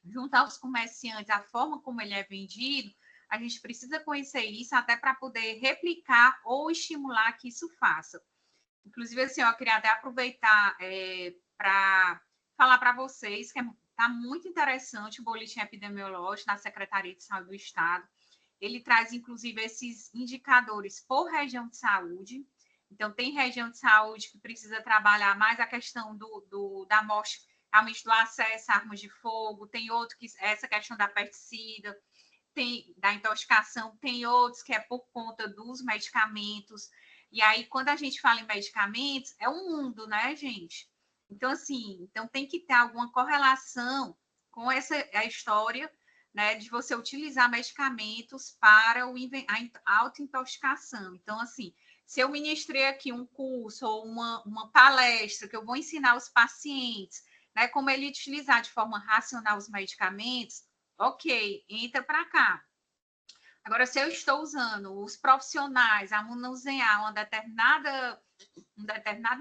junto aos comerciantes, a forma como ele é vendido, a gente precisa conhecer isso até para poder replicar ou estimular que isso faça. Inclusive, assim, eu queria até aproveitar para falar para vocês que está muito interessante o boletim epidemiológico da Secretaria de Saúde do Estado. Ele traz, inclusive, esses indicadores por região de saúde. Então, tem região de saúde que precisa trabalhar mais a questão da morte, realmente do acesso a armas de fogo, tem outro que essa questão da pesticida, tem da intoxicação, tem outros que é por conta dos medicamentos. E aí, quando a gente fala em medicamentos, é um mundo, né, gente? Então, assim, tem que ter alguma correlação com a história, né, de você utilizar medicamentos para a autointoxicação. Então, assim, se eu ministrei aqui um curso ou uma palestra que eu vou ensinar os pacientes, né, como ele utilizar de forma racional os medicamentos, ok, entra para cá. Agora, se eu estou usando os profissionais a manusear um determinado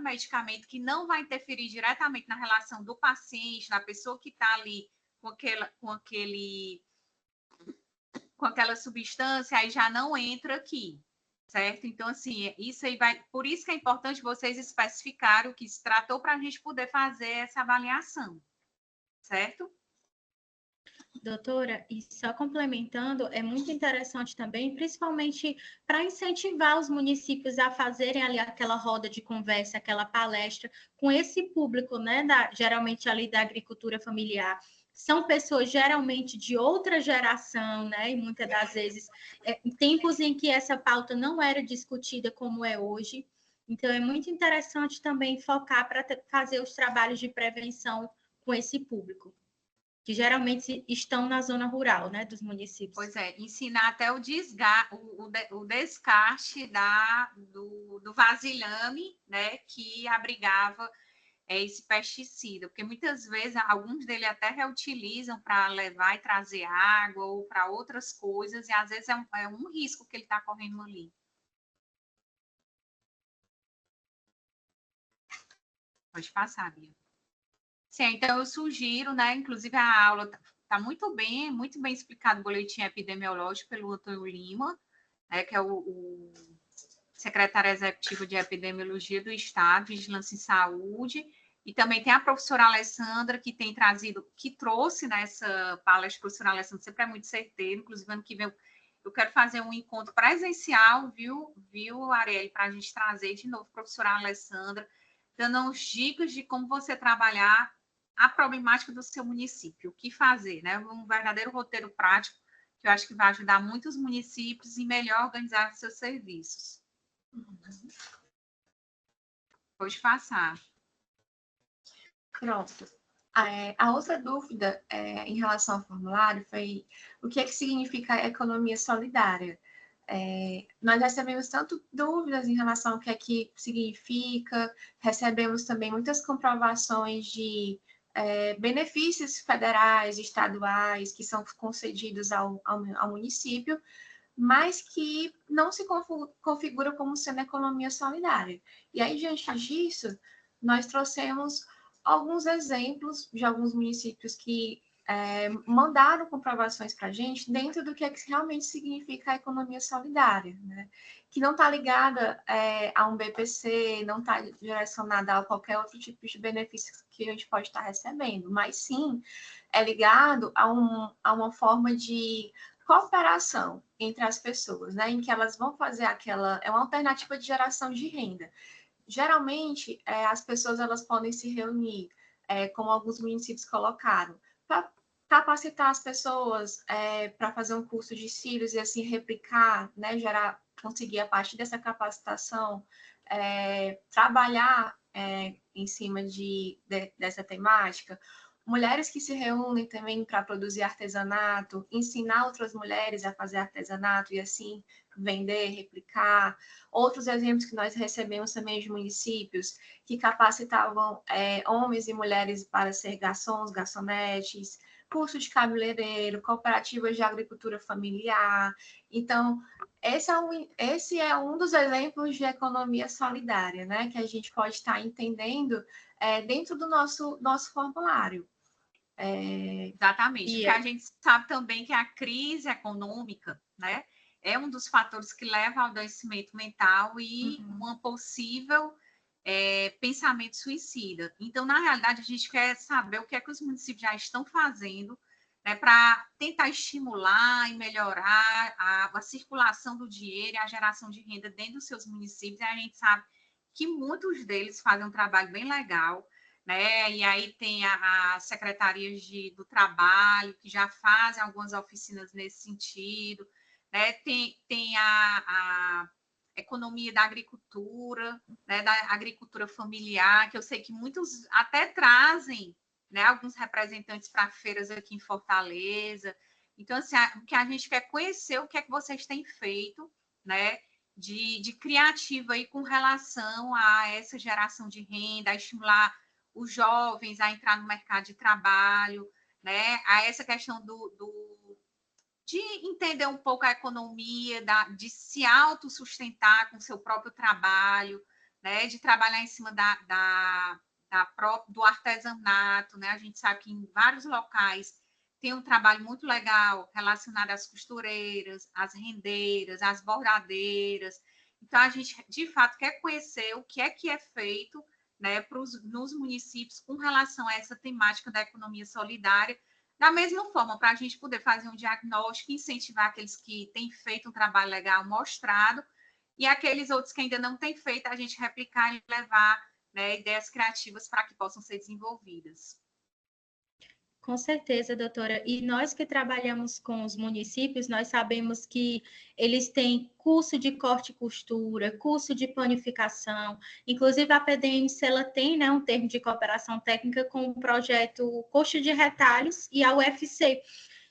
medicamento que não vai interferir diretamente na relação do paciente, da pessoa que está ali com aquela substância, aí já não entra aqui, certo? Então, assim, isso aí vai. Por isso que é importante vocês especificarem o que se tratou para a gente poder fazer essa avaliação, certo? Doutora, e só complementando, é muito interessante também, principalmente para incentivar os municípios a fazerem ali aquela roda de conversa, aquela palestra com esse público, né, geralmente ali da agricultura familiar. São pessoas geralmente de outra geração, né, e muitas das vezes em tempos em que essa pauta não era discutida como é hoje. Então, é muito interessante também focar para fazer os trabalhos de prevenção com esse público que geralmente estão na zona rural, né, dos municípios. Pois é, ensinar até o descarte do vasilhame, né, que abrigava esse pesticida, porque muitas vezes alguns deles até reutilizam para levar e trazer água ou para outras coisas, e às vezes é um risco que ele está correndo ali. Pode passar, Bia. Sim, então eu sugiro, né? Inclusive a aula está muito bem explicado o boletim epidemiológico pelo Antônio Lima, né, que é o secretário executivo de epidemiologia do Estado, Vigilância em Saúde, e também tem a professora Alessandra, que trouxe nessa palestra, a professora Alessandra sempre é muito certeira, inclusive ano que vem eu quero fazer um encontro presencial, viu, Arielle, para a gente trazer de novo a professora Alessandra, dando uns dicas de como você trabalhar a problemática do seu município, o que fazer, né? Um verdadeiro roteiro prático que eu acho que vai ajudar muitos municípios em melhor organizar seus serviços. Pode passar. Pronto. A outra dúvida em relação ao formulário foi o que é que significa economia solidária. Nós recebemos tanto dúvidas em relação ao que é que significa, recebemos também muitas comprovações de benefícios federais, estaduais, que são concedidos ao município, mas que não se configura como sendo economia solidária. E aí, diante disso, nós trouxemos alguns exemplos de alguns municípios que mandaram comprovações para a gente dentro do que realmente significa a economia solidária, né? Que não está ligada a um BPC, não está direcionada a qualquer outro tipo de benefício que a gente pode estar recebendo, mas sim é ligado a uma forma de cooperação entre as pessoas, né? Em que elas vão fazer é uma alternativa de geração de renda. Geralmente, as pessoas elas podem se reunir, como alguns municípios colocaram, para capacitar as pessoas para fazer um curso de cílios e assim replicar, né, conseguir a partir dessa capacitação, trabalhar em cima dessa temática. Mulheres que se reúnem também para produzir artesanato, ensinar outras mulheres a fazer artesanato e assim vender, replicar. Outros exemplos que nós recebemos também de municípios que capacitavam homens e mulheres para ser garçons, garçonetes, curso de cabeleireiro, cooperativas de agricultura familiar. Então, esse é um dos exemplos de economia solidária, né, que a gente pode estar entendendo dentro do nosso formulário. Exatamente, porque a gente sabe também que a crise econômica, né, é um dos fatores que leva ao adoecimento mental e uma possível pensamento suicida. Então, na realidade, a gente quer saber o que é que os municípios já estão fazendo, né, para tentar estimular e melhorar a circulação do dinheiro e a geração de renda dentro dos seus municípios. E a gente sabe que muitos deles fazem um trabalho bem legal, né? E aí tem as secretarias do trabalho, que já fazem algumas oficinas nesse sentido, né? Tem a economia da agricultura, né? Da agricultura familiar, que eu sei que muitos até trazem, né, alguns representantes para feiras aqui em Fortaleza. Então, assim, o que a gente quer conhecer, o que é que vocês têm feito, né, de criativo aí com relação a essa geração de renda, a estimular os jovens a entrar no mercado de trabalho, né, a essa questão de entender um pouco a economia, de se autossustentar com seu próprio trabalho, né, de trabalhar em cima do artesanato, né? A gente sabe que em vários locais tem um trabalho muito legal relacionado às costureiras, às rendeiras, às bordadeiras. Então, a gente, de fato, quer conhecer o que é feito, né, nos municípios com relação a essa temática da economia solidária, da mesma forma, para a gente poder fazer um diagnóstico, incentivar aqueles que têm feito um trabalho legal mostrado, e aqueles outros que ainda não têm feito, a gente replicar e levar, né, ideias criativas para que possam ser desenvolvidas. Com certeza, doutora. E nós que trabalhamos com os municípios, nós sabemos que eles têm curso de corte e costura, curso de panificação. Inclusive, a PDMC ela tem, né, um termo de cooperação técnica com o projeto Coxa de Retalhos e a UFC,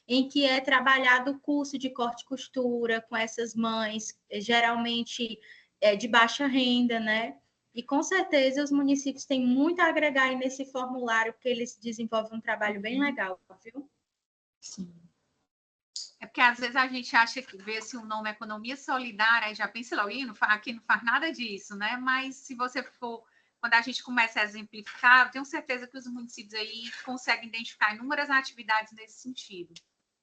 em que é trabalhado o curso de corte e costura com essas mães, geralmente de baixa renda, né? E com certeza os municípios têm muito a agregar aí nesse formulário, porque eles desenvolvem um trabalho bem legal, viu? Sim. É porque às vezes a gente acha que vê assim, o nome economia solidária, e já pensa logo, aqui não faz nada disso, né? Mas se você for, quando a gente começa a exemplificar, eu tenho certeza que os municípios aí conseguem identificar inúmeras atividades nesse sentido.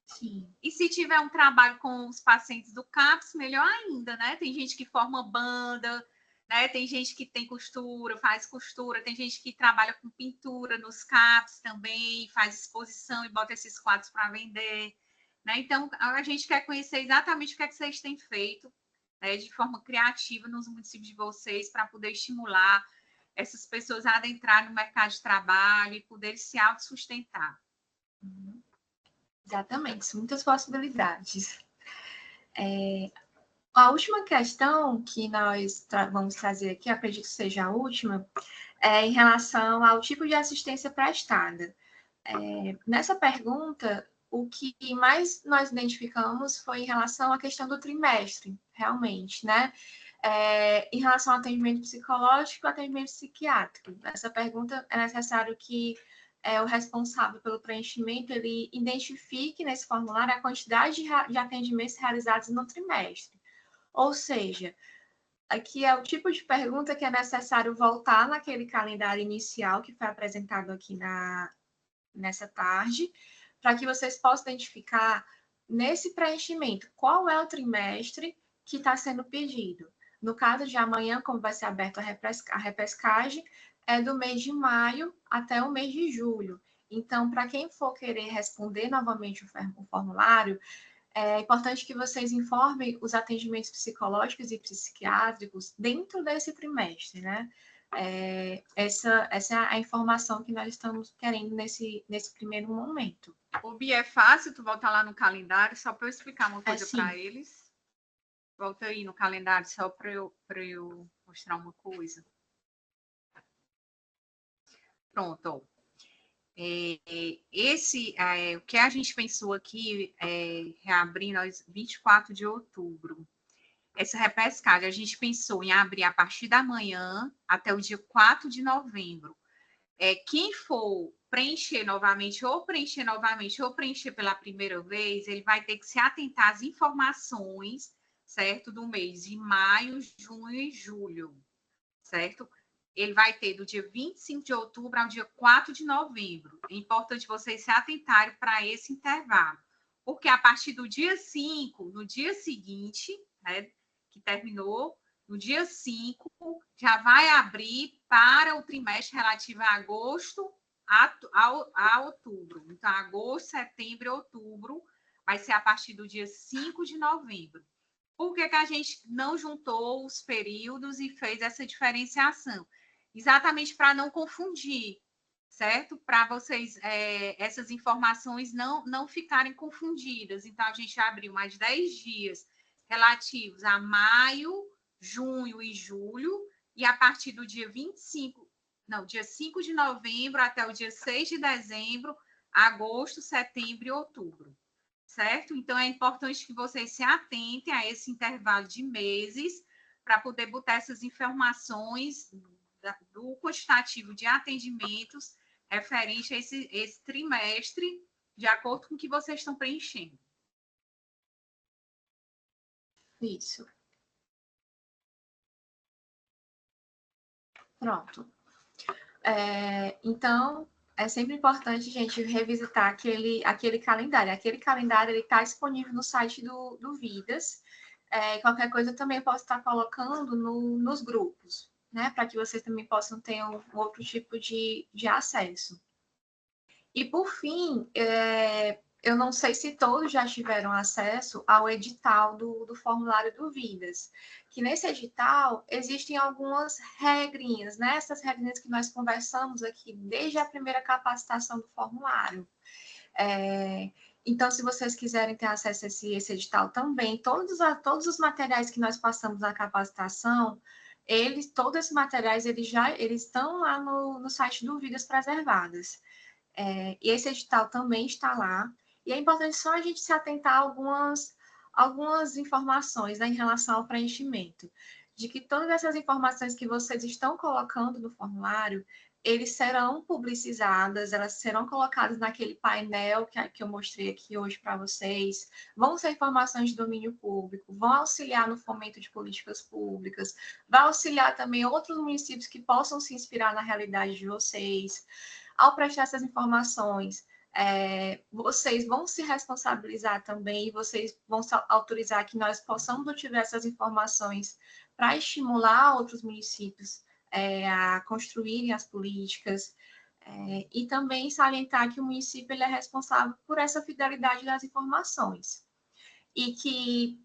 Sim. E se tiver um trabalho com os pacientes do CAPS, melhor ainda, né? Tem gente que forma banda, né? Tem gente que tem costura, faz costura, tem gente que trabalha com pintura nos CAPS também, faz exposição e bota esses quadros para vender, né? Então, a gente quer conhecer exatamente o que é que vocês têm feito, né, de forma criativa nos municípios de vocês, para poder estimular essas pessoas a adentrar no mercado de trabalho e poder se autossustentar. Exatamente, muitas possibilidades. A última questão que nós vamos trazer aqui, acredito que seja a última, é em relação ao tipo de assistência prestada. Nessa pergunta, o que mais nós identificamos foi em relação à questão do trimestre, realmente, né? Em relação ao atendimento psicológico e atendimento psiquiátrico. Essa pergunta é necessário que o responsável pelo preenchimento, ele identifique nesse formulário a quantidade de atendimentos realizados no trimestre. Ou seja, aqui é o tipo de pergunta que é necessário voltar naquele calendário inicial que foi apresentado aqui nessa tarde, para que vocês possam identificar nesse preenchimento qual é o trimestre que está sendo pedido. No caso de amanhã, como vai ser aberta a repescagem, é do mês de maio até o mês de julho. Então, para quem for querer responder novamente o formulário, é importante que vocês informem os atendimentos psicológicos e psiquiátricos dentro desse trimestre, né? Essa é a informação que nós estamos querendo nesse primeiro momento. O Bia, é fácil tu voltar lá no calendário, só para eu explicar uma coisa para eles. Volta aí no calendário só para eu mostrar uma coisa. Pronto, ó. O que a gente pensou aqui, reabrindo 24 de outubro, essa repescagem, a gente pensou em abrir a partir da manhã até o dia 4 de novembro. Quem for preencher novamente, ou preencher pela primeira vez, ele vai ter que se atentar às informações, certo? Do mês de maio, junho e julho, certo? Ele vai ter do dia 25 de outubro ao dia 4 de novembro. É importante vocês se atentarem para esse intervalo, porque a partir do dia 5, no dia seguinte, né, que terminou, no dia 5, já vai abrir para o trimestre relativo a agosto a outubro. Então, agosto, setembro e outubro vai ser a partir do dia 5 de novembro. Por que a gente não juntou os períodos e fez essa diferenciação? Exatamente para não confundir, certo? Para vocês, essas informações não ficarem confundidas. Então, a gente abriu mais 10 dias relativos a maio, junho e julho, e a partir do dia 5 de novembro até o dia 6 de dezembro, agosto, setembro e outubro, certo? Então, é importante que vocês se atentem a esse intervalo de meses para poder botar essas informações do quantitativo de atendimentos referente a esse trimestre, de acordo com o que vocês estão preenchendo. Isso. Pronto. Então, é sempre importante, gente, revisitar aquele calendário. Aquele calendário está disponível no site do Vidas. Qualquer coisa eu também posso estar colocando nos grupos, né? Para que vocês também possam ter um outro tipo de acesso. E, por fim, eu não sei se todos já tiveram acesso ao edital do formulário do Vidas, que nesse edital existem algumas regrinhas, né? Essas regrinhas que nós conversamos aqui desde a primeira capacitação do formulário. Então, se vocês quiserem ter acesso a esse edital também, todos os materiais que nós passamos na capacitação, todos esses materiais, eles estão lá no site do Vidas Preservadas. E esse edital também está lá. E é importante só a gente se atentar a algumas informações, né, em relação ao preenchimento. De que todas essas informações que vocês estão colocando no formulário, eles serão publicizadas, elas serão colocadas naquele painel que eu mostrei aqui hoje para vocês, vão ser informações de domínio público, vão auxiliar no fomento de políticas públicas, vai auxiliar também outros municípios que possam se inspirar na realidade de vocês. Ao prestar essas informações, vocês vão se responsabilizar também, vocês vão autorizar que nós possamos utilizar essas informações para estimular outros municípios a construírem as políticas, e também salientar que o município ele é responsável por essa fidelidade das informações. E que,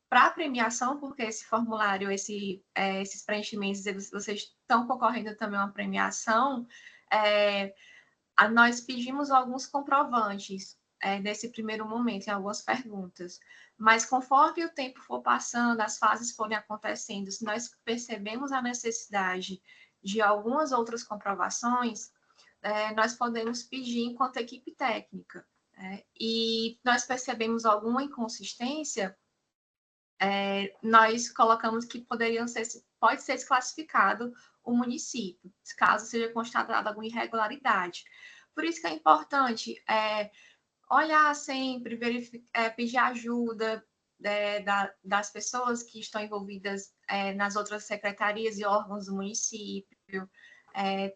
para a premiação, porque esse formulário, esses preenchimentos, vocês estão concorrendo também a uma premiação, nós pedimos alguns comprovantes nesse primeiro momento, em algumas perguntas. Mas conforme o tempo for passando, as fases forem acontecendo, se nós percebemos a necessidade de algumas outras comprovações, nós podemos pedir enquanto equipe técnica. e nós percebemos alguma inconsistência, nós colocamos que pode ser desclassificado o município, caso seja constatada alguma irregularidade. Por isso que é importante olhar sempre, pedir ajuda das pessoas que estão envolvidas nas outras secretarias e órgãos do município.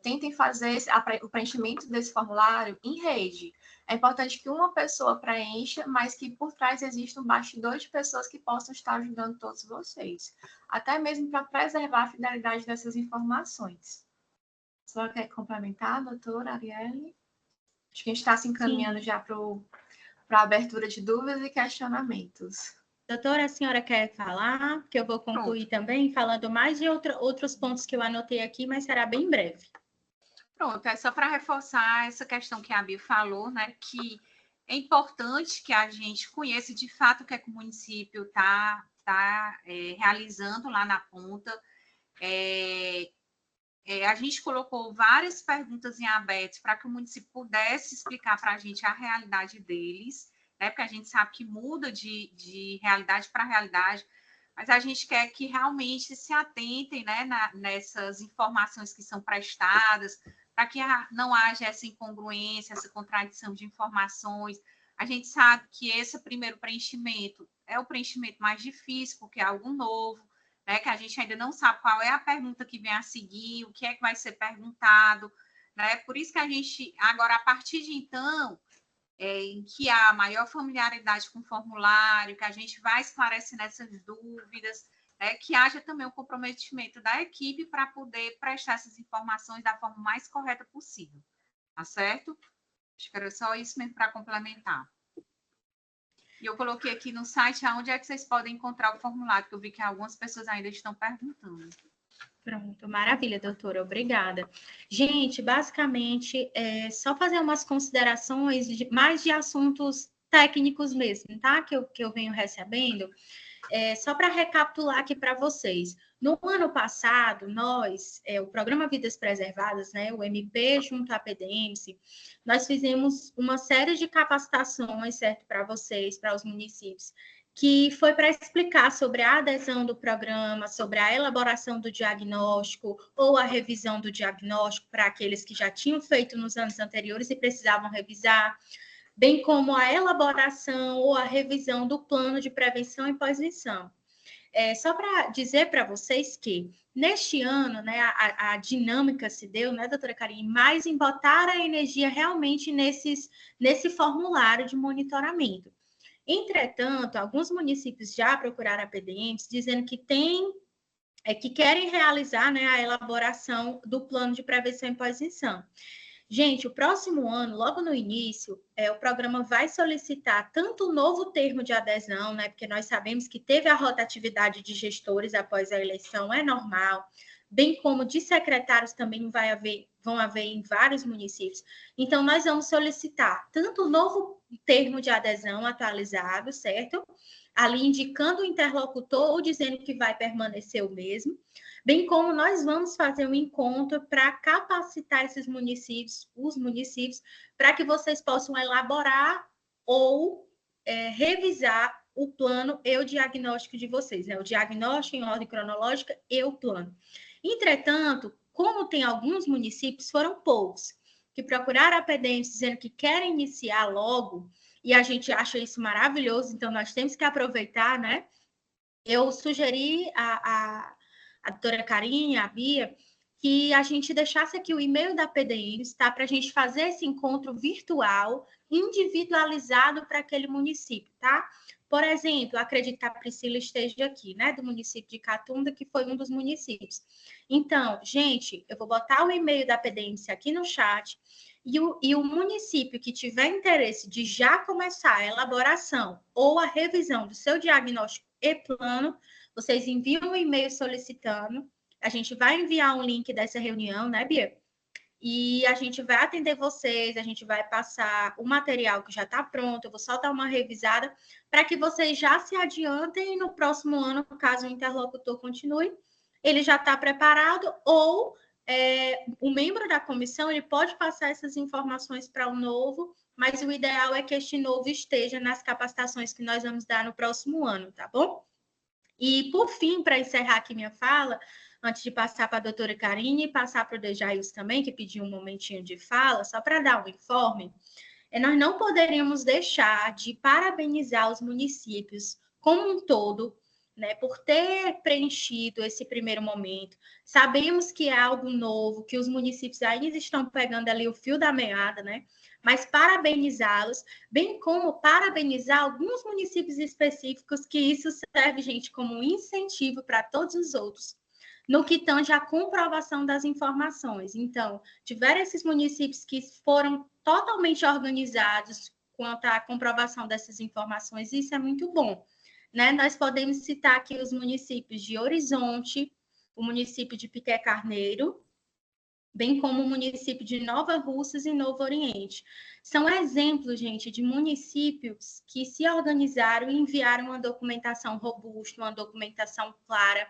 Tentem fazer o preenchimento desse formulário em rede. É importante que uma pessoa preencha, mas que por trás exista um bastidor de pessoas que possam estar ajudando todos vocês, até mesmo para preservar a fidelidade dessas informações. Só quer complementar, doutora Arielle? Acho que a gente está se encaminhando já para a abertura de dúvidas e questionamentos. Doutora, a senhora quer falar? Que eu vou concluir também, falando mais de outros pontos que eu anotei aqui, mas será bem breve. Pronto, é só para reforçar essa questão que a Bia falou, né, que é importante que a gente conheça de fato o que é que o município está realizando lá na ponta. A gente colocou várias perguntas em aberto para que o município pudesse explicar para a gente a realidade deles, né, porque a gente sabe que muda de realidade para realidade, mas a gente quer que realmente se atentem, né, nessas informações que são prestadas, para que não haja essa incongruência, essa contradição de informações. A gente sabe que esse primeiro preenchimento é o preenchimento mais difícil, porque é algo novo, né, que a gente ainda não sabe qual é a pergunta que vem a seguir, o que é que vai ser perguntado, né? Por isso que a gente, agora, a partir de então, em que há maior familiaridade com o formulário, que a gente vai esclarecendo essas dúvidas, que haja também o comprometimento da equipe para poder prestar essas informações da forma mais correta possível, tá certo? Acho que era só isso mesmo para complementar. E eu coloquei aqui no site onde é que vocês podem encontrar o formulário, que eu vi que algumas pessoas ainda estão perguntando. Pronto, maravilha, doutora, obrigada. Gente, basicamente, só fazer umas considerações mais de assuntos técnicos mesmo, tá? Que eu venho recebendo. Só para recapitular aqui para vocês. No ano passado, nós, o Programa Vidas Preservadas, né, o MP junto à PDMC, nós fizemos uma série de capacitações, certo, para vocês, para os municípios, que foi para explicar sobre a adesão do programa, sobre a elaboração do diagnóstico ou a revisão do diagnóstico para aqueles que já tinham feito nos anos anteriores e precisavam revisar, bem como a elaboração ou a revisão do plano de prevenção e pós-venção. Só para dizer para vocês que, neste ano, né, a dinâmica se deu, né, doutora Karine, mais em botar a energia realmente nesse formulário de monitoramento. Entretanto, alguns municípios já procuraram a PDMs dizendo que que querem realizar, né, a elaboração do plano de prevenção e pós-venção. Gente, o próximo ano, logo no início, o programa vai solicitar tanto o novo termo de adesão, né, porque nós sabemos que teve a rotatividade de gestores após a eleição, é normal, bem como de secretários também vão haver em vários municípios. Então, nós vamos solicitar tanto o novo termo de adesão atualizado, certo? Ali indicando o interlocutor ou dizendo que vai permanecer o mesmo, bem como nós vamos fazer um encontro para capacitar os municípios, para que vocês possam elaborar ou revisar o plano e o diagnóstico de vocês, né? O diagnóstico em ordem cronológica e o plano. Entretanto, como tem alguns municípios, foram poucos, que procuraram a PDMs dizendo que querem iniciar logo, e a gente acha isso maravilhoso, então nós temos que aproveitar, né? Eu sugeri a doutora Karine, a Bia, que a gente deixasse aqui o e-mail da PDMs, tá? Para a gente fazer esse encontro virtual, individualizado para aquele município, tá? Por exemplo, acredito que a Priscila esteja aqui, né? Do município de Catunda, que foi um dos municípios. Então, gente, eu vou botar o e-mail da PDMs aqui no chat, e o município que tiver interesse de já começar a elaboração ou a revisão do seu diagnóstico e plano, vocês enviam um e-mail solicitando, a gente vai enviar um link dessa reunião, né, Bia? E a gente vai atender vocês, a gente vai passar o material que já está pronto, eu vou só dar uma revisada, para que vocês já se adiantem e no próximo ano, caso o interlocutor continue, ele já está preparado, ou o membro da comissão ele pode passar essas informações para o novo mas o ideal é que este novo esteja nas capacitações que nós vamos dar no próximo ano, tá bom? E, por fim, para encerrar aqui minha fala, antes de passar para a doutora Karine e passar para o Dejails também, que pediu um momentinho de fala, só para dar um informe, nós não poderíamos deixar de parabenizar os municípios como um todo, né, por ter preenchido esse primeiro momento. Sabemos que é algo novo, que os municípios ainda estão pegando ali o fio da meada, né? Mas parabenizá-los, bem como parabenizar alguns municípios específicos, que isso serve, gente, como um incentivo para todos os outros, no que tange a comprovação das informações. Então, tiveram esses municípios que foram totalmente organizados quanto à comprovação dessas informações, e isso é muito bom, né? Nós podemos citar aqui os municípios de Horizonte, o município de Piqué Carneiro, bem como o município de Nova Russas e Novo Oriente. São exemplos, gente, de municípios que se organizaram e enviaram uma documentação robusta, uma documentação clara,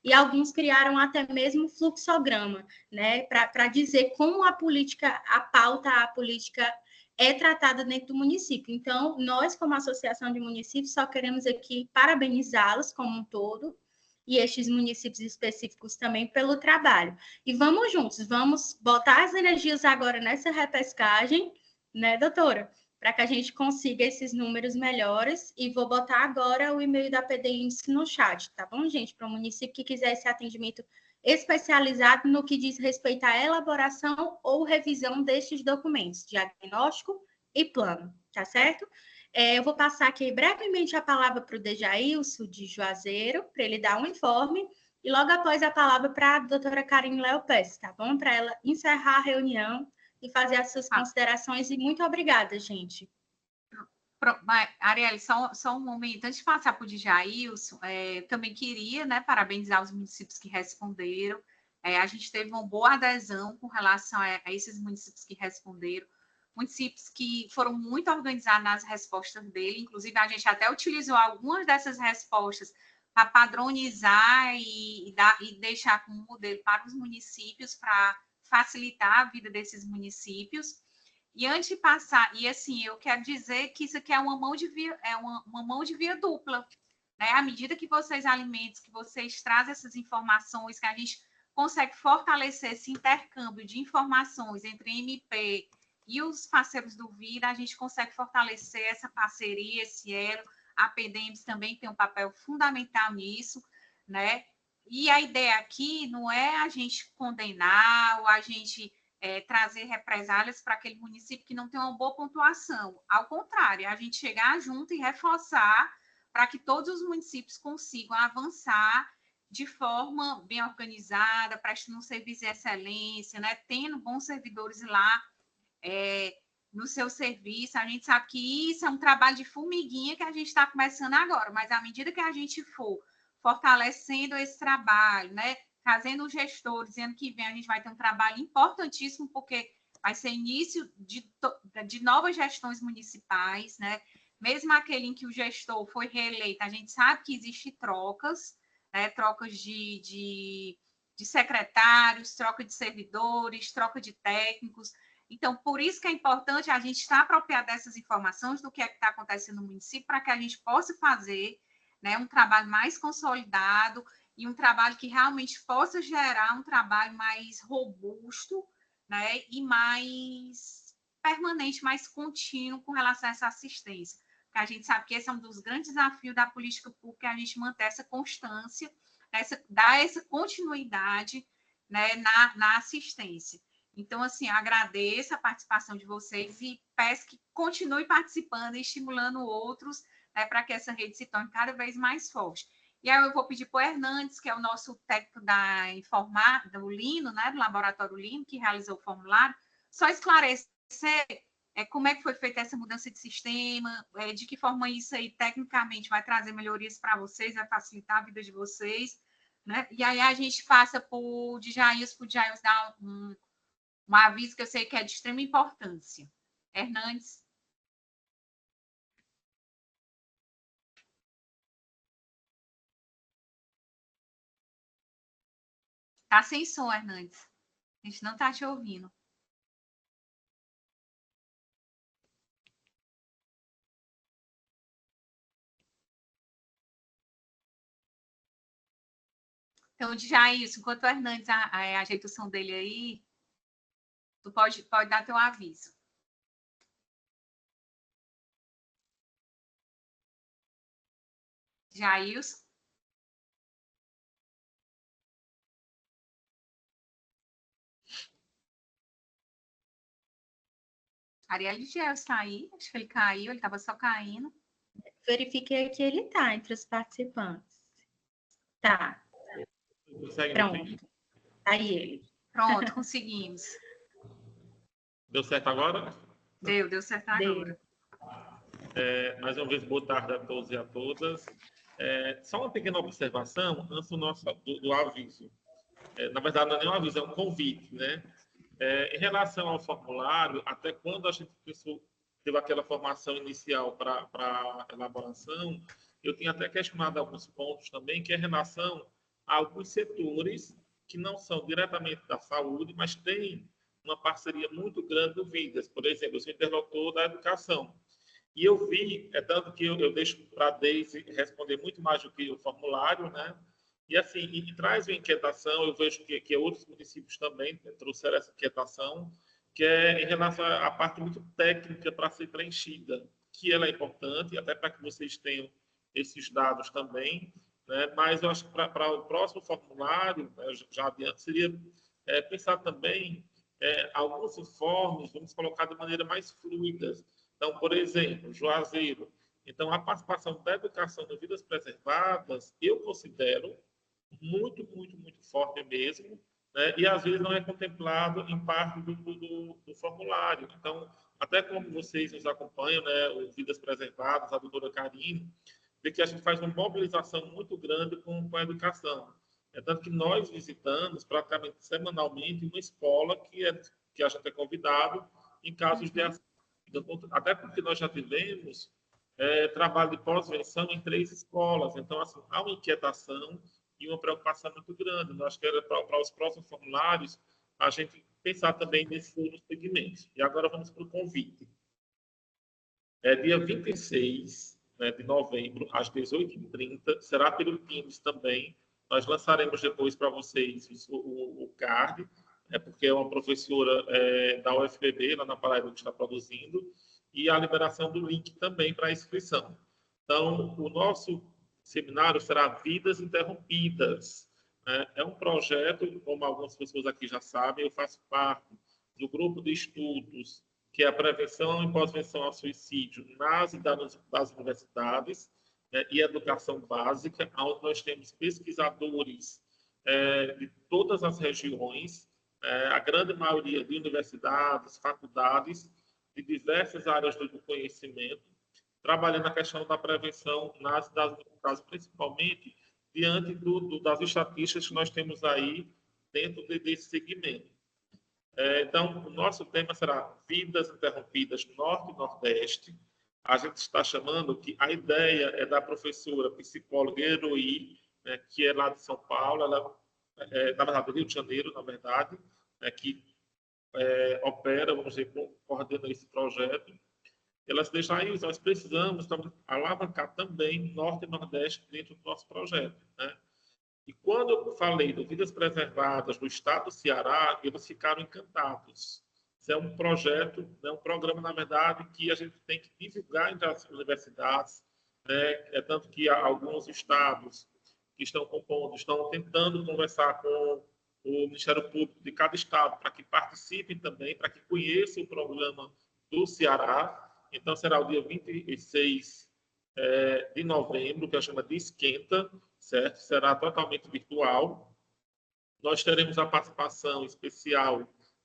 e alguns criaram até mesmo fluxograma, né, para dizer como a política, a pauta, a política é tratada dentro do município. Então, nós, como Associação de Municípios, só queremos aqui parabenizá-los como um todo, e estes municípios específicos também pelo trabalho. E vamos juntos, vamos botar as energias agora nessa repescagem, né, doutora? Para que a gente consiga esses números melhores. E vou botar agora o e-mail da PD Índice no chat, tá bom, gente? Para o município que quiser esse atendimento especializado no que diz respeito à elaboração ou revisão destes documentos, diagnóstico e plano, tá certo? Eu vou passar aqui brevemente a palavra para o Dejailson de Juazeiro, para ele dar um informe, e logo após a palavra para a doutora Karine Leopes, tá bom? Para ela encerrar a reunião e fazer as suas considerações. E muito obrigada, gente. Arielle, só um momento. Antes de passar para o Djailson, também queria, né, parabenizar os municípios que responderam. A gente teve uma boa adesão com relação a esses municípios que responderam, municípios que foram muito organizados nas respostas dele, inclusive a gente até utilizou algumas dessas respostas para padronizar e deixar como modelo para os municípios, para facilitar a vida desses municípios. E antes de passar, e assim, eu quero dizer que isso aqui é uma mão de via dupla, né? À medida que vocês alimentam, que vocês trazem essas informações, que a gente consegue fortalecer esse intercâmbio de informações entre MP e os parceiros do Vida, a gente consegue fortalecer essa parceria, esse elo. A PDEMS também tem um papel fundamental nisso, né? E a ideia aqui não é a gente condenar ou a gente trazer represálias para aquele município que não tem uma boa pontuação. Ao contrário, a gente chegar junto e reforçar para que todos os municípios consigam avançar de forma bem organizada, prestando um serviço de excelência, né? Tendo bons servidores lá no seu serviço. A gente sabe que isso é um trabalho de formiguinha que a gente está começando agora, mas à medida que a gente for fortalecendo esse trabalho, né, trazendo os gestores, e ano que vem a gente vai ter um trabalho importantíssimo, porque vai ser início de novas gestões municipais, né? Mesmo aquele em que o gestor foi reeleito, a gente sabe que existem trocas, né? Trocas de secretários, troca de servidores, troca de técnicos. Então, por isso que é importante a gente estar apropriado dessas informações do que é que está acontecendo no município, para que a gente possa fazer, né, um trabalho mais consolidado e um trabalho que realmente possa gerar um trabalho mais robusto, né, e mais permanente, mais contínuo com relação a essa assistência. Porque a gente sabe que esse é um dos grandes desafios da política pública, a gente manter essa constância, dar essa continuidade, né, na assistência. Então, assim, agradeço a participação de vocês e peço que continue participando e estimulando outros, né, para que essa rede se torne cada vez mais forte. E aí eu vou pedir para o Hernandes, que é o nosso técnico do Lino, né, do Laboratório Lino, que realizou o formulário, só esclarecer como é que foi feita essa mudança de sistema, de que forma isso aí tecnicamente vai trazer melhorias para vocês, vai facilitar a vida de vocês, né? E aí a gente passa para o Djailson dar um aviso que eu sei que é de extrema importância. Hernandes. Está sem som, Hernandes. A gente não está te ouvindo. Então, Jailson, enquanto o Hernandes ajeita o som dele aí, tu pode dar teu aviso. Jailson? Ariel Gel está aí, acho que ele caiu, ele estava só caindo. Verifiquei que ele está entre os participantes. Tá. Pronto. Aí ele. Pronto, conseguimos. Deu certo agora? Deu certo agora. Mais uma vez, boa tarde a todos e a todas. Só uma pequena observação antes do aviso. Na verdade, não é nem um aviso, é um convite, né? Em relação ao formulário, até quando a gente teve aquela formação inicial para a elaboração, eu tinha até questionado alguns pontos também, que é em relação a alguns setores que não são diretamente da saúde, mas têm uma parceria muito grande do Vidas. Por exemplo, eu sou interlocutor da educação. E eu vi, tanto que eu deixo para a Deise responder muito mais do que o formulário, né? E assim, e traz uma inquietação, eu vejo que outros municípios também trouxeram essa inquietação, que é em relação à parte muito técnica para ser preenchida, que ela é importante, até para que vocês tenham esses dados também, né? Mas eu acho que para o próximo formulário, né, já adiante, seria pensar também alguns informes, vamos colocar de maneira mais fluida. Então, por exemplo, Juazeiro. Então, a participação da educação em vidas preservadas, eu considero muito, muito, muito forte mesmo, né? E às vezes não é contemplado em parte do formulário. Então, até como vocês nos acompanham, né, o Vidas Preservadas, a doutora Karine, vê que a gente faz uma mobilização muito grande com a educação. Tanto que nós visitamos praticamente semanalmente uma escola que a gente é convidado em casos de ação. Até porque nós já tivemos trabalho de pós-venção em 3 escolas. Então, assim, há uma inquietação e uma preocupação muito grande. Nós queremos, para os próximos formulários, a gente pensar também nesses outros segmentos. E agora vamos para o convite. Dia 26, né, de novembro, às 18h30, será pelo Teams também. Nós lançaremos depois para vocês o card, porque é uma professora da UFPB, lá na Paraíba, que está produzindo, e a liberação do link também para a inscrição. Então, o nosso seminário será Vidas Interrompidas. É um projeto, como algumas pessoas aqui já sabem, eu faço parte do grupo de estudos, que é a prevenção e pós-venção ao suicídio nas e das universidades, e educação básica, onde nós temos pesquisadores de todas as regiões, a grande maioria de universidades, faculdades, de diversas áreas do conhecimento, trabalhando a questão da prevenção nas das principalmente diante das estatísticas que nós temos aí dentro desse segmento. Então, o nosso tema será Vidas Interrompidas Norte e Nordeste. A gente está chamando que a ideia é da professora psicóloga Heroí, né, que é lá de São Paulo, ela na verdade, do Rio de Janeiro, na verdade, que opera, vamos dizer, coordena esse projeto. Elas deixam aí, nós precisamos alavancar também Norte e Nordeste dentro do nosso projeto, né? E quando eu falei do Vidas Preservadas do Estado do Ceará, eles ficaram encantados. Isso é um projeto, né, um programa, na verdade, que a gente tem que divulgar entre as universidades, né? Tanto que alguns estados que estão compondo, estão tentando conversar com o Ministério Público de cada estado para que participem também, para que conheçam o programa do Ceará. Então, será o dia 26 de novembro, que a chama de Esquenta, certo? Será totalmente virtual. Nós teremos a participação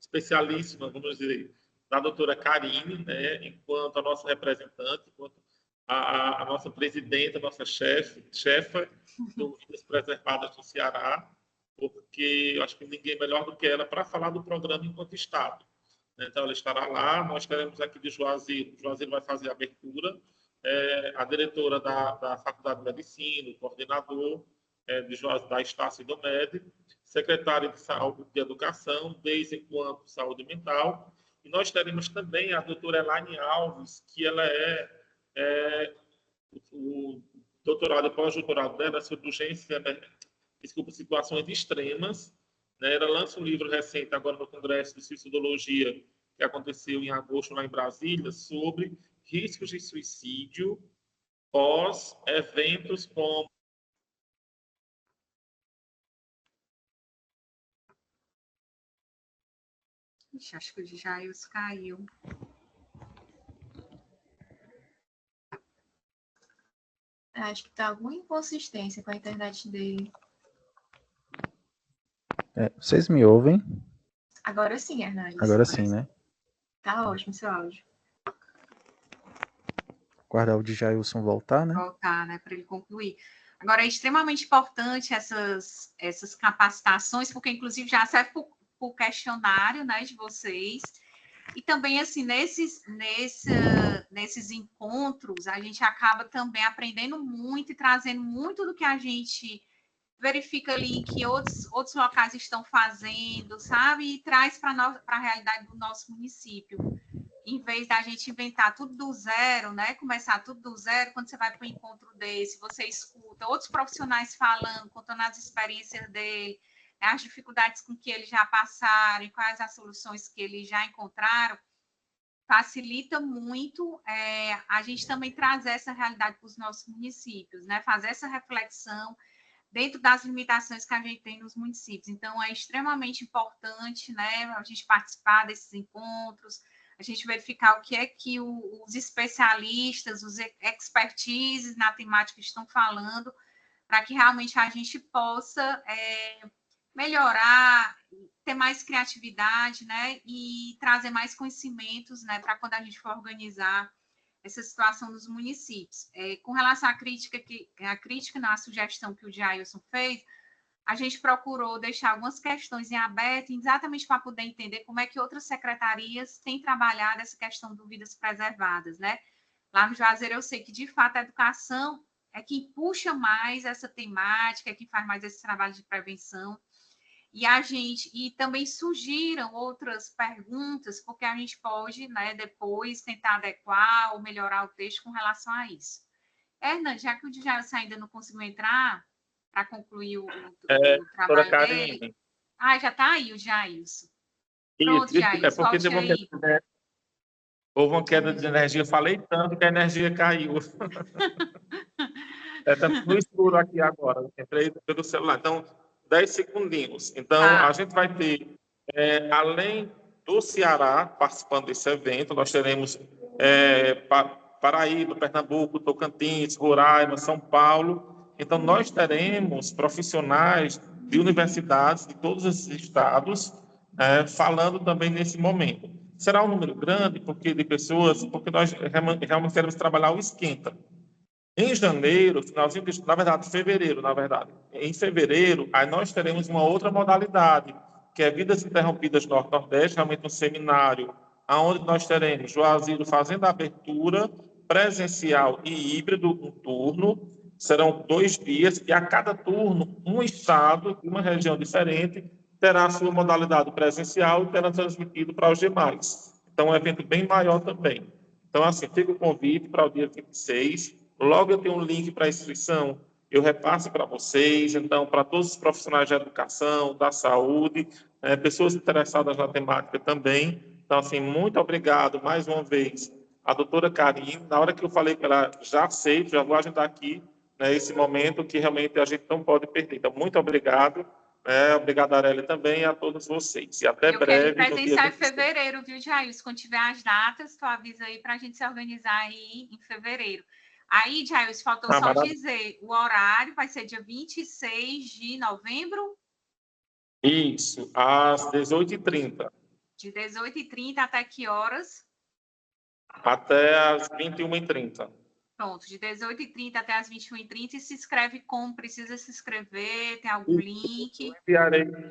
especialíssima, vamos dizer, da doutora Karine, né, enquanto a nossa representante, enquanto a nossa presidenta, a nossa chefa do Vidas Preservadas do Ceará, porque eu acho que ninguém melhor do que ela para falar do programa enquanto Estado. Então, ela estará lá, nós teremos aqui de Juazeiro, Juazeiro vai fazer a abertura, a diretora da Faculdade de Medicina, o coordenador da Estácio do MED, secretário de Saúde e Educação, desde enquanto Saúde Mental, e nós teremos também a doutora Elaine Alves, que ela o doutorado e pós-doutorado dela é sobre urgência desculpa, situações extremas, né? Ela lança um livro recente agora no Congresso de Suicidologia, que aconteceu em agosto lá em Brasília, sobre riscos de suicídio pós eventos como Ixi, acho que o Jailson caiu. Acho que tá alguma inconsistência com a internet dele. Vocês me ouvem? Agora sim, Hernandes. Agora sim, né? Tá ótimo seu áudio. Guardar o de Jailson voltar, né? Voltar, né, para ele concluir. Agora, é extremamente importante essas capacitações, porque, inclusive, já serve por questionário, né, de vocês. E também, assim, nesses encontros, a gente acaba também aprendendo muito e trazendo muito do que a gente verifica ali que outros locais estão fazendo, sabe? E traz para a realidade do nosso município. Em vez da gente inventar tudo do zero, né? Começar tudo do zero, quando você vai para um encontro desse, você escuta outros profissionais falando, contando as experiências dele, as dificuldades com que eles já passaram, e quais as soluções que eles já encontraram, facilita muito a gente também trazer essa realidade para os nossos municípios, né? Fazer essa reflexão dentro das limitações que a gente tem nos municípios. Então, é extremamente importante, né, a gente participar desses encontros, a gente verificar o que é que os especialistas, os expertises na temática estão falando, para que realmente a gente possa melhorar, ter mais criatividade, né, e trazer mais conhecimentos, né, para quando a gente for organizar essa situação dos municípios. Com relação à crítica, na sugestão que o Jailson fez, a gente procurou deixar algumas questões em aberto, exatamente para poder entender como é que outras secretarias têm trabalhado essa questão de vidas preservadas, né? Lá no Juazeiro, eu sei que, de fato, a educação é quem puxa mais essa temática, é quem faz mais esse trabalho de prevenção. E também surgiram outras perguntas, porque a gente pode, né, depois tentar adequar ou melhorar o texto com relação a isso. Hernan, já que o Jailson ainda não conseguiu entrar para concluir o trabalho dele. Já está aí o Jailson. Pronto, Jailson, porque houve uma queda de energia. Eu falei tanto que a energia caiu. Está no escuro aqui agora. Entrei pelo celular. Então, 10 segundinhos. Então, a gente vai ter, além do Ceará participando desse evento, nós teremos Paraíba, Pernambuco, Tocantins, Roraima, São Paulo. Então, nós teremos profissionais de universidades de todos esses estados falando também nesse momento. Será um número grande de pessoas, porque nós realmente queremos trabalhar o esquenta. Em janeiro, em fevereiro, aí nós teremos uma outra modalidade, que é Vidas Interrompidas Norte-Nordeste, realmente um seminário, onde nós teremos Juazeiro fazendo a abertura presencial e híbrido, um turno, serão 2 dias, e a cada turno, um estado, uma região diferente, terá a sua modalidade presencial e terá transmitido para os demais. Então, é um evento bem maior também. Então, assim, fica o convite para o dia 26. Logo eu tenho um link para a inscrição, eu repasso para vocês, então, para todos os profissionais de educação, da saúde, pessoas interessadas na temática também. Então, assim, muito obrigado mais uma vez à doutora Karine. Na hora que eu falei que ela já aceita, já vou agendar aqui, esse momento que realmente a gente não pode perder. Então, muito obrigado. Obrigado, Aurélia, também, e a todos vocês. E até breve. Eu quero presenciar em fevereiro, viu, Jailson? Quando tiver as datas, tu avisa aí para a gente se organizar aí em fevereiro. Aí, Jailson, faltou só dizer, o horário vai ser dia 26 de novembro? Isso, às 18h30. De 18h30 até que horas? Até às 21h30. Pronto, de 18h30 até as 21h30, e se inscreve como precisa se inscrever, tem algum link?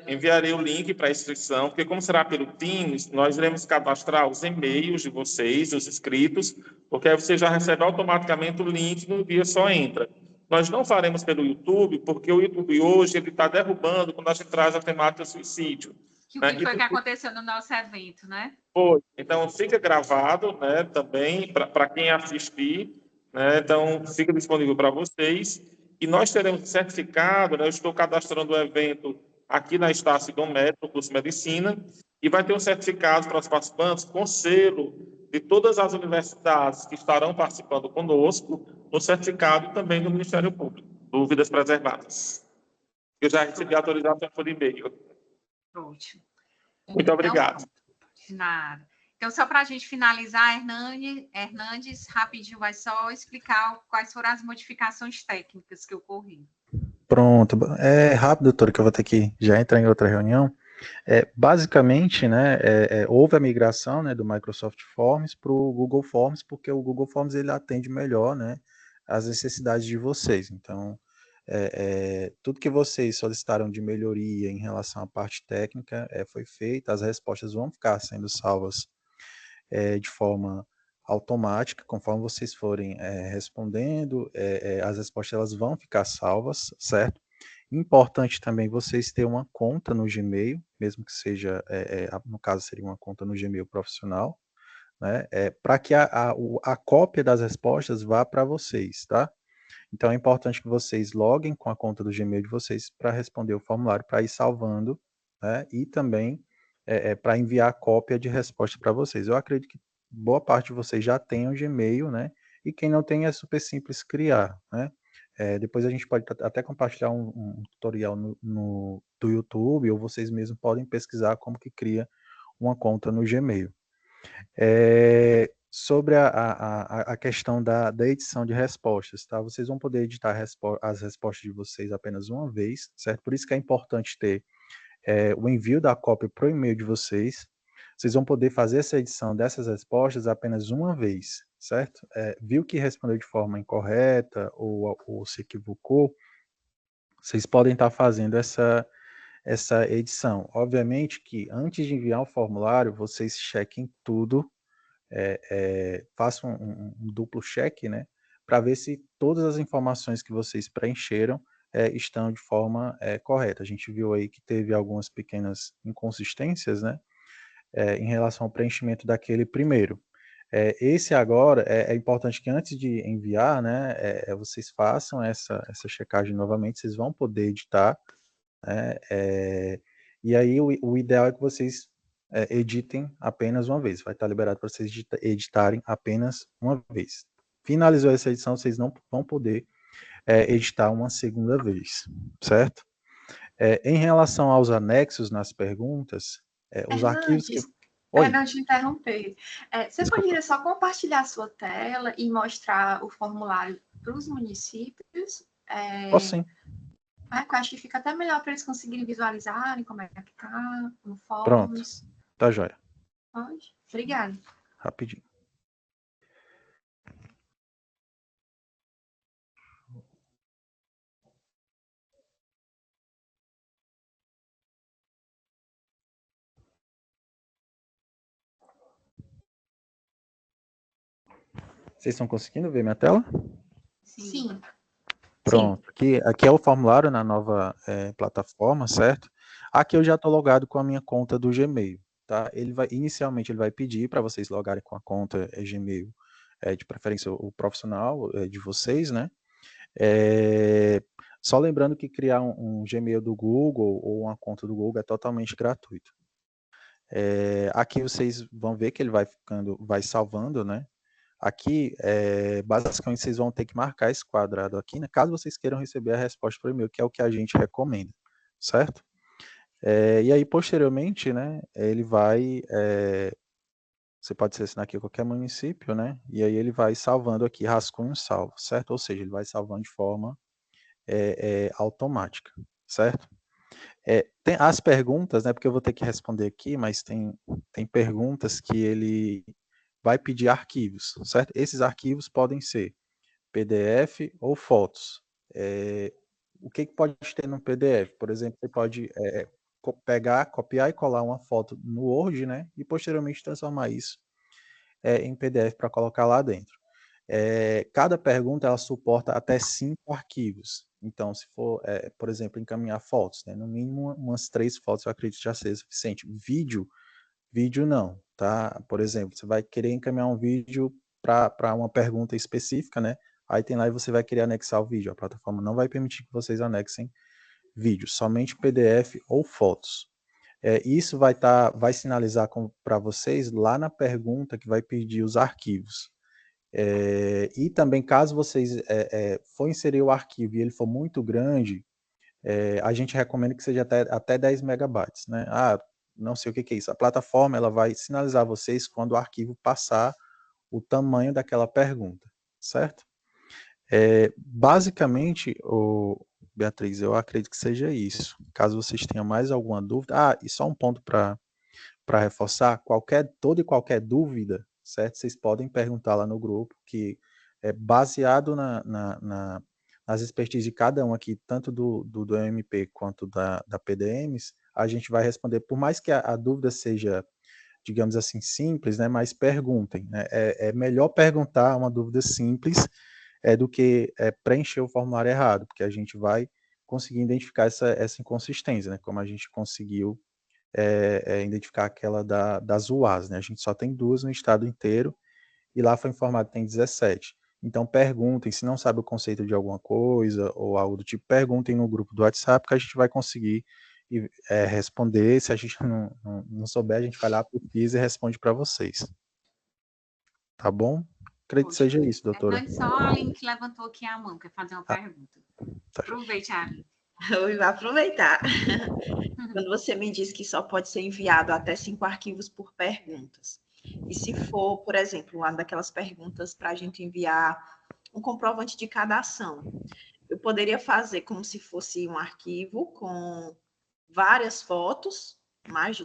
Enviarei o link para a inscrição, porque como será pelo Teams, nós iremos cadastrar os e-mails de vocês, os inscritos, porque aí você já recebe automaticamente o link no dia, só entra. Nós não faremos pelo YouTube, porque o YouTube hoje ele está derrubando quando a gente traz a temática suicídio. Que foi que aconteceu no nosso evento, né? Foi. Então, fica gravado, também, para quem assistir. Então, fica disponível para vocês. E nós teremos um certificado, né? Eu estou cadastrando o evento aqui na Estácio Dom Médico, no curso de Medicina, e vai ter um certificado para os participantes com selo de todas as universidades que estarão participando conosco, no certificado também do Ministério Público, do Vidas Preservadas. Eu já recebi a autorização por e-mail. Ótimo. Muito obrigado. De nada. Então, só para a gente finalizar, Hernandes, rapidinho, vai só explicar quais foram as modificações técnicas que ocorreram. Pronto. É rápido, doutor, que eu vou ter que já entrar em outra reunião. Basicamente, né, houve a migração, né, do Microsoft Forms para o Google Forms, porque o Google Forms ele atende melhor, né, as necessidades de vocês. Então, tudo que vocês solicitaram de melhoria em relação à parte técnica foi feito, as respostas vão ficar sendo salvas de forma automática, conforme vocês forem respondendo, as respostas elas vão ficar salvas, certo? Importante também vocês terem uma conta no Gmail, mesmo que seja, no caso seria uma conta no Gmail profissional, né? Para que a cópia das respostas vá para vocês, tá? Então é importante que vocês loguem com a conta do Gmail de vocês para responder o formulário, para ir salvando, né? E também para enviar a cópia de resposta para vocês. Eu acredito que boa parte de vocês já tem o Gmail, né? E quem não tem é super simples criar, né? Depois a gente pode até compartilhar um tutorial do YouTube, ou vocês mesmos podem pesquisar como que cria uma conta no Gmail. Sobre a questão da edição de respostas, tá? Vocês vão poder editar as respostas de vocês apenas uma vez, certo? Por isso que é importante ter o envio da cópia para o e-mail de vocês. Vocês vão poder fazer essa edição dessas respostas apenas uma vez, certo? Viu que respondeu de forma incorreta ou se equivocou, vocês podem estar fazendo essa edição. Obviamente que antes de enviar o formulário, vocês chequem tudo, façam um duplo cheque, né? Para ver se todas as informações que vocês preencheram estão de forma correta. A gente viu aí que teve algumas pequenas inconsistências, né? Em relação ao preenchimento daquele primeiro. Esse agora, é importante que antes de enviar, né, vocês façam essa checagem novamente, vocês vão poder editar, né, e aí o ideal é que vocês editem apenas uma vez, vai estar liberado para vocês editarem apenas uma vez. Finalizou essa edição, vocês não vão poder editar uma segunda vez, certo? Em relação aos anexos nas perguntas, os arquivos que... Oi. Não te interromper. Você Desculpa. poderia só compartilhar a sua tela e mostrar o formulário para os municípios? Posso sim. Eu acho que fica até melhor para eles conseguirem visualizarem como é que está, no Forms. Pronto, tá joia. Pode? Obrigada. Rapidinho. Vocês estão conseguindo ver minha tela? Sim. Pronto. Aqui é o formulário na nova plataforma, certo? Aqui eu já estou logado com a minha conta do Gmail, tá? Inicialmente ele vai pedir para vocês logarem com a conta Gmail, de preferência o profissional de vocês, né? Só lembrando que criar um Gmail do Google ou uma conta do Google é totalmente gratuito. Aqui vocês vão ver que ele vai salvando, né? Aqui, basicamente, vocês vão ter que marcar esse quadrado aqui, né, caso vocês queiram receber a resposta por e-mail, que é o que a gente recomenda, certo? E aí, posteriormente, né, ele vai... você pode selecionar aqui qualquer município, né? E aí ele vai salvando aqui, rascunho salvo, certo? Ou seja, ele vai salvando de forma automática, certo? Tem as perguntas, né? Porque eu vou ter que responder aqui, mas tem perguntas que ele vai pedir arquivos, certo? Esses arquivos podem ser PDF ou fotos. O que pode ter no PDF? Por exemplo, você pode pegar, copiar e colar uma foto no Word, né? E posteriormente transformar isso em PDF para colocar lá dentro. Cada pergunta ela suporta até 5 arquivos. Então, se for, por exemplo, encaminhar fotos, né? No mínimo umas 3 fotos eu acredito que já seja suficiente. Vídeo não, tá? Por exemplo, você vai querer encaminhar um vídeo para uma pergunta específica, né? Aí tem lá e você vai querer anexar o vídeo. A plataforma não vai permitir que vocês anexem vídeos, somente PDF ou fotos. Isso vai sinalizar para vocês lá na pergunta que vai pedir os arquivos. E também, caso vocês for inserir o arquivo e ele for muito grande, a gente recomenda que seja até 10 megabytes, né? Não sei o que é isso. A plataforma ela vai sinalizar a vocês quando o arquivo passar o tamanho daquela pergunta, certo? Basicamente, Beatriz, eu acredito que seja isso. Caso vocês tenham mais alguma dúvida... e só um ponto para reforçar, toda e qualquer dúvida, certo? Vocês podem perguntar lá no grupo, que baseado nas expertises de cada um aqui, tanto do MP quanto da PDMs, a gente vai responder, por mais que a dúvida seja, digamos assim, simples, né? Mas perguntem, né? É melhor perguntar uma dúvida simples do que preencher o formulário errado, porque a gente vai conseguir identificar essa inconsistência, né? Como a gente conseguiu identificar aquela das UAS, né? A gente só tem 2 no estado inteiro, e lá foi informado que tem 17. Então perguntem, se não sabe o conceito de alguma coisa, ou algo do tipo, perguntem no grupo do WhatsApp, que a gente vai conseguir responder. Se a gente não souber, a gente vai lá, pesquisa e responde para vocês. Tá bom? Acredito que seja isso, doutora. Hernandes, só a Aline que levantou aqui a mão, quer fazer uma pergunta. Tá. Aproveite, Aline. Eu vou aproveitar. Quando você me diz que só pode ser enviado até 5 arquivos por perguntas. E se for, por exemplo, uma daquelas perguntas para a gente enviar um comprovante de cada ação, eu poderia fazer como se fosse um arquivo com várias fotos, mais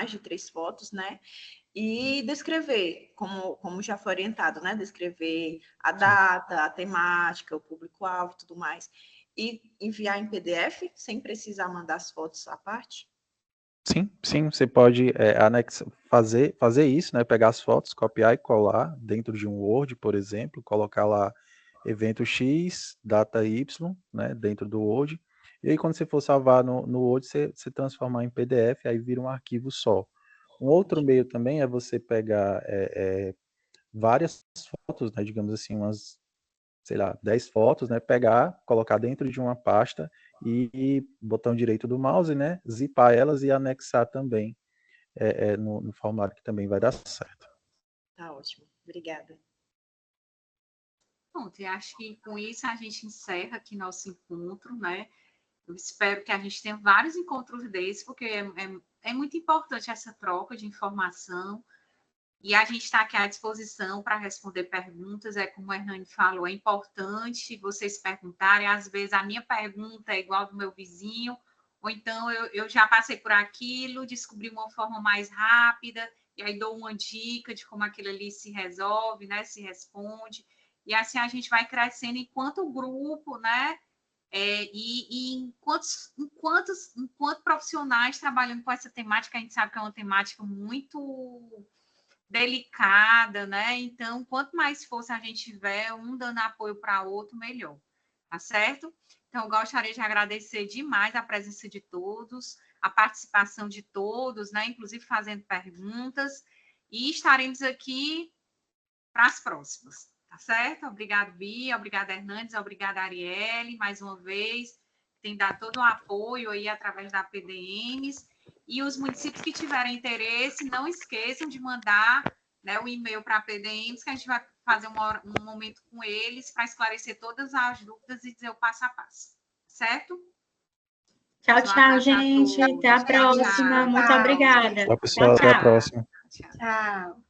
de 3 fotos, né? E descrever, como já foi orientado, né? Descrever a data, a temática, o público-alvo, tudo mais. E enviar em PDF, sem precisar mandar as fotos à parte? Sim, você pode fazer isso, né? Pegar as fotos, copiar e colar dentro de um Word, por exemplo, colocar lá evento X, data Y, né? Dentro do Word. E aí, quando você for salvar no Word, você transformar em PDF, aí vira um arquivo só. Um outro meio também é você pegar várias fotos, né? Digamos assim, umas, sei lá, 10 fotos, né? Pegar, colocar dentro de uma pasta e botão direito do mouse, né? Zipar elas e anexar também no formulário, que também vai dar certo. Tá ótimo, obrigada. Pronto, e acho que com isso a gente encerra aqui nosso encontro, né? Eu espero que a gente tenha vários encontros desses, porque é muito importante essa troca de informação. E a gente está aqui à disposição para responder perguntas. Como a Hernani falou, é importante vocês perguntarem. Às vezes a minha pergunta é igual do meu vizinho, ou então eu já passei por aquilo, descobri uma forma mais rápida, e aí dou uma dica de como aquilo ali se resolve, né? Se responde. E assim a gente vai crescendo enquanto grupo, né? Enquanto profissionais trabalhando com essa temática, a gente sabe que é uma temática muito delicada, né? Então, quanto mais força a gente tiver, um dando apoio para o outro, melhor. Tá certo? Então, eu gostaria de agradecer demais a presença de todos, a participação de todos, né? Inclusive fazendo perguntas, e estaremos aqui para as próximas. Tá certo? Obrigada, Bia, obrigada, Hernandes, obrigada, Arielle, mais uma vez, tem dado todo o apoio aí através da PDMs. E os municípios que tiverem interesse, não esqueçam de mandar, né, o e-mail para a PDMs, que a gente vai fazer um momento com eles para esclarecer todas as dúvidas e dizer o passo a passo. Certo? Tchau, gente. Até a próxima. Muito obrigada. Tchau, pessoal. Até a próxima. Tchau.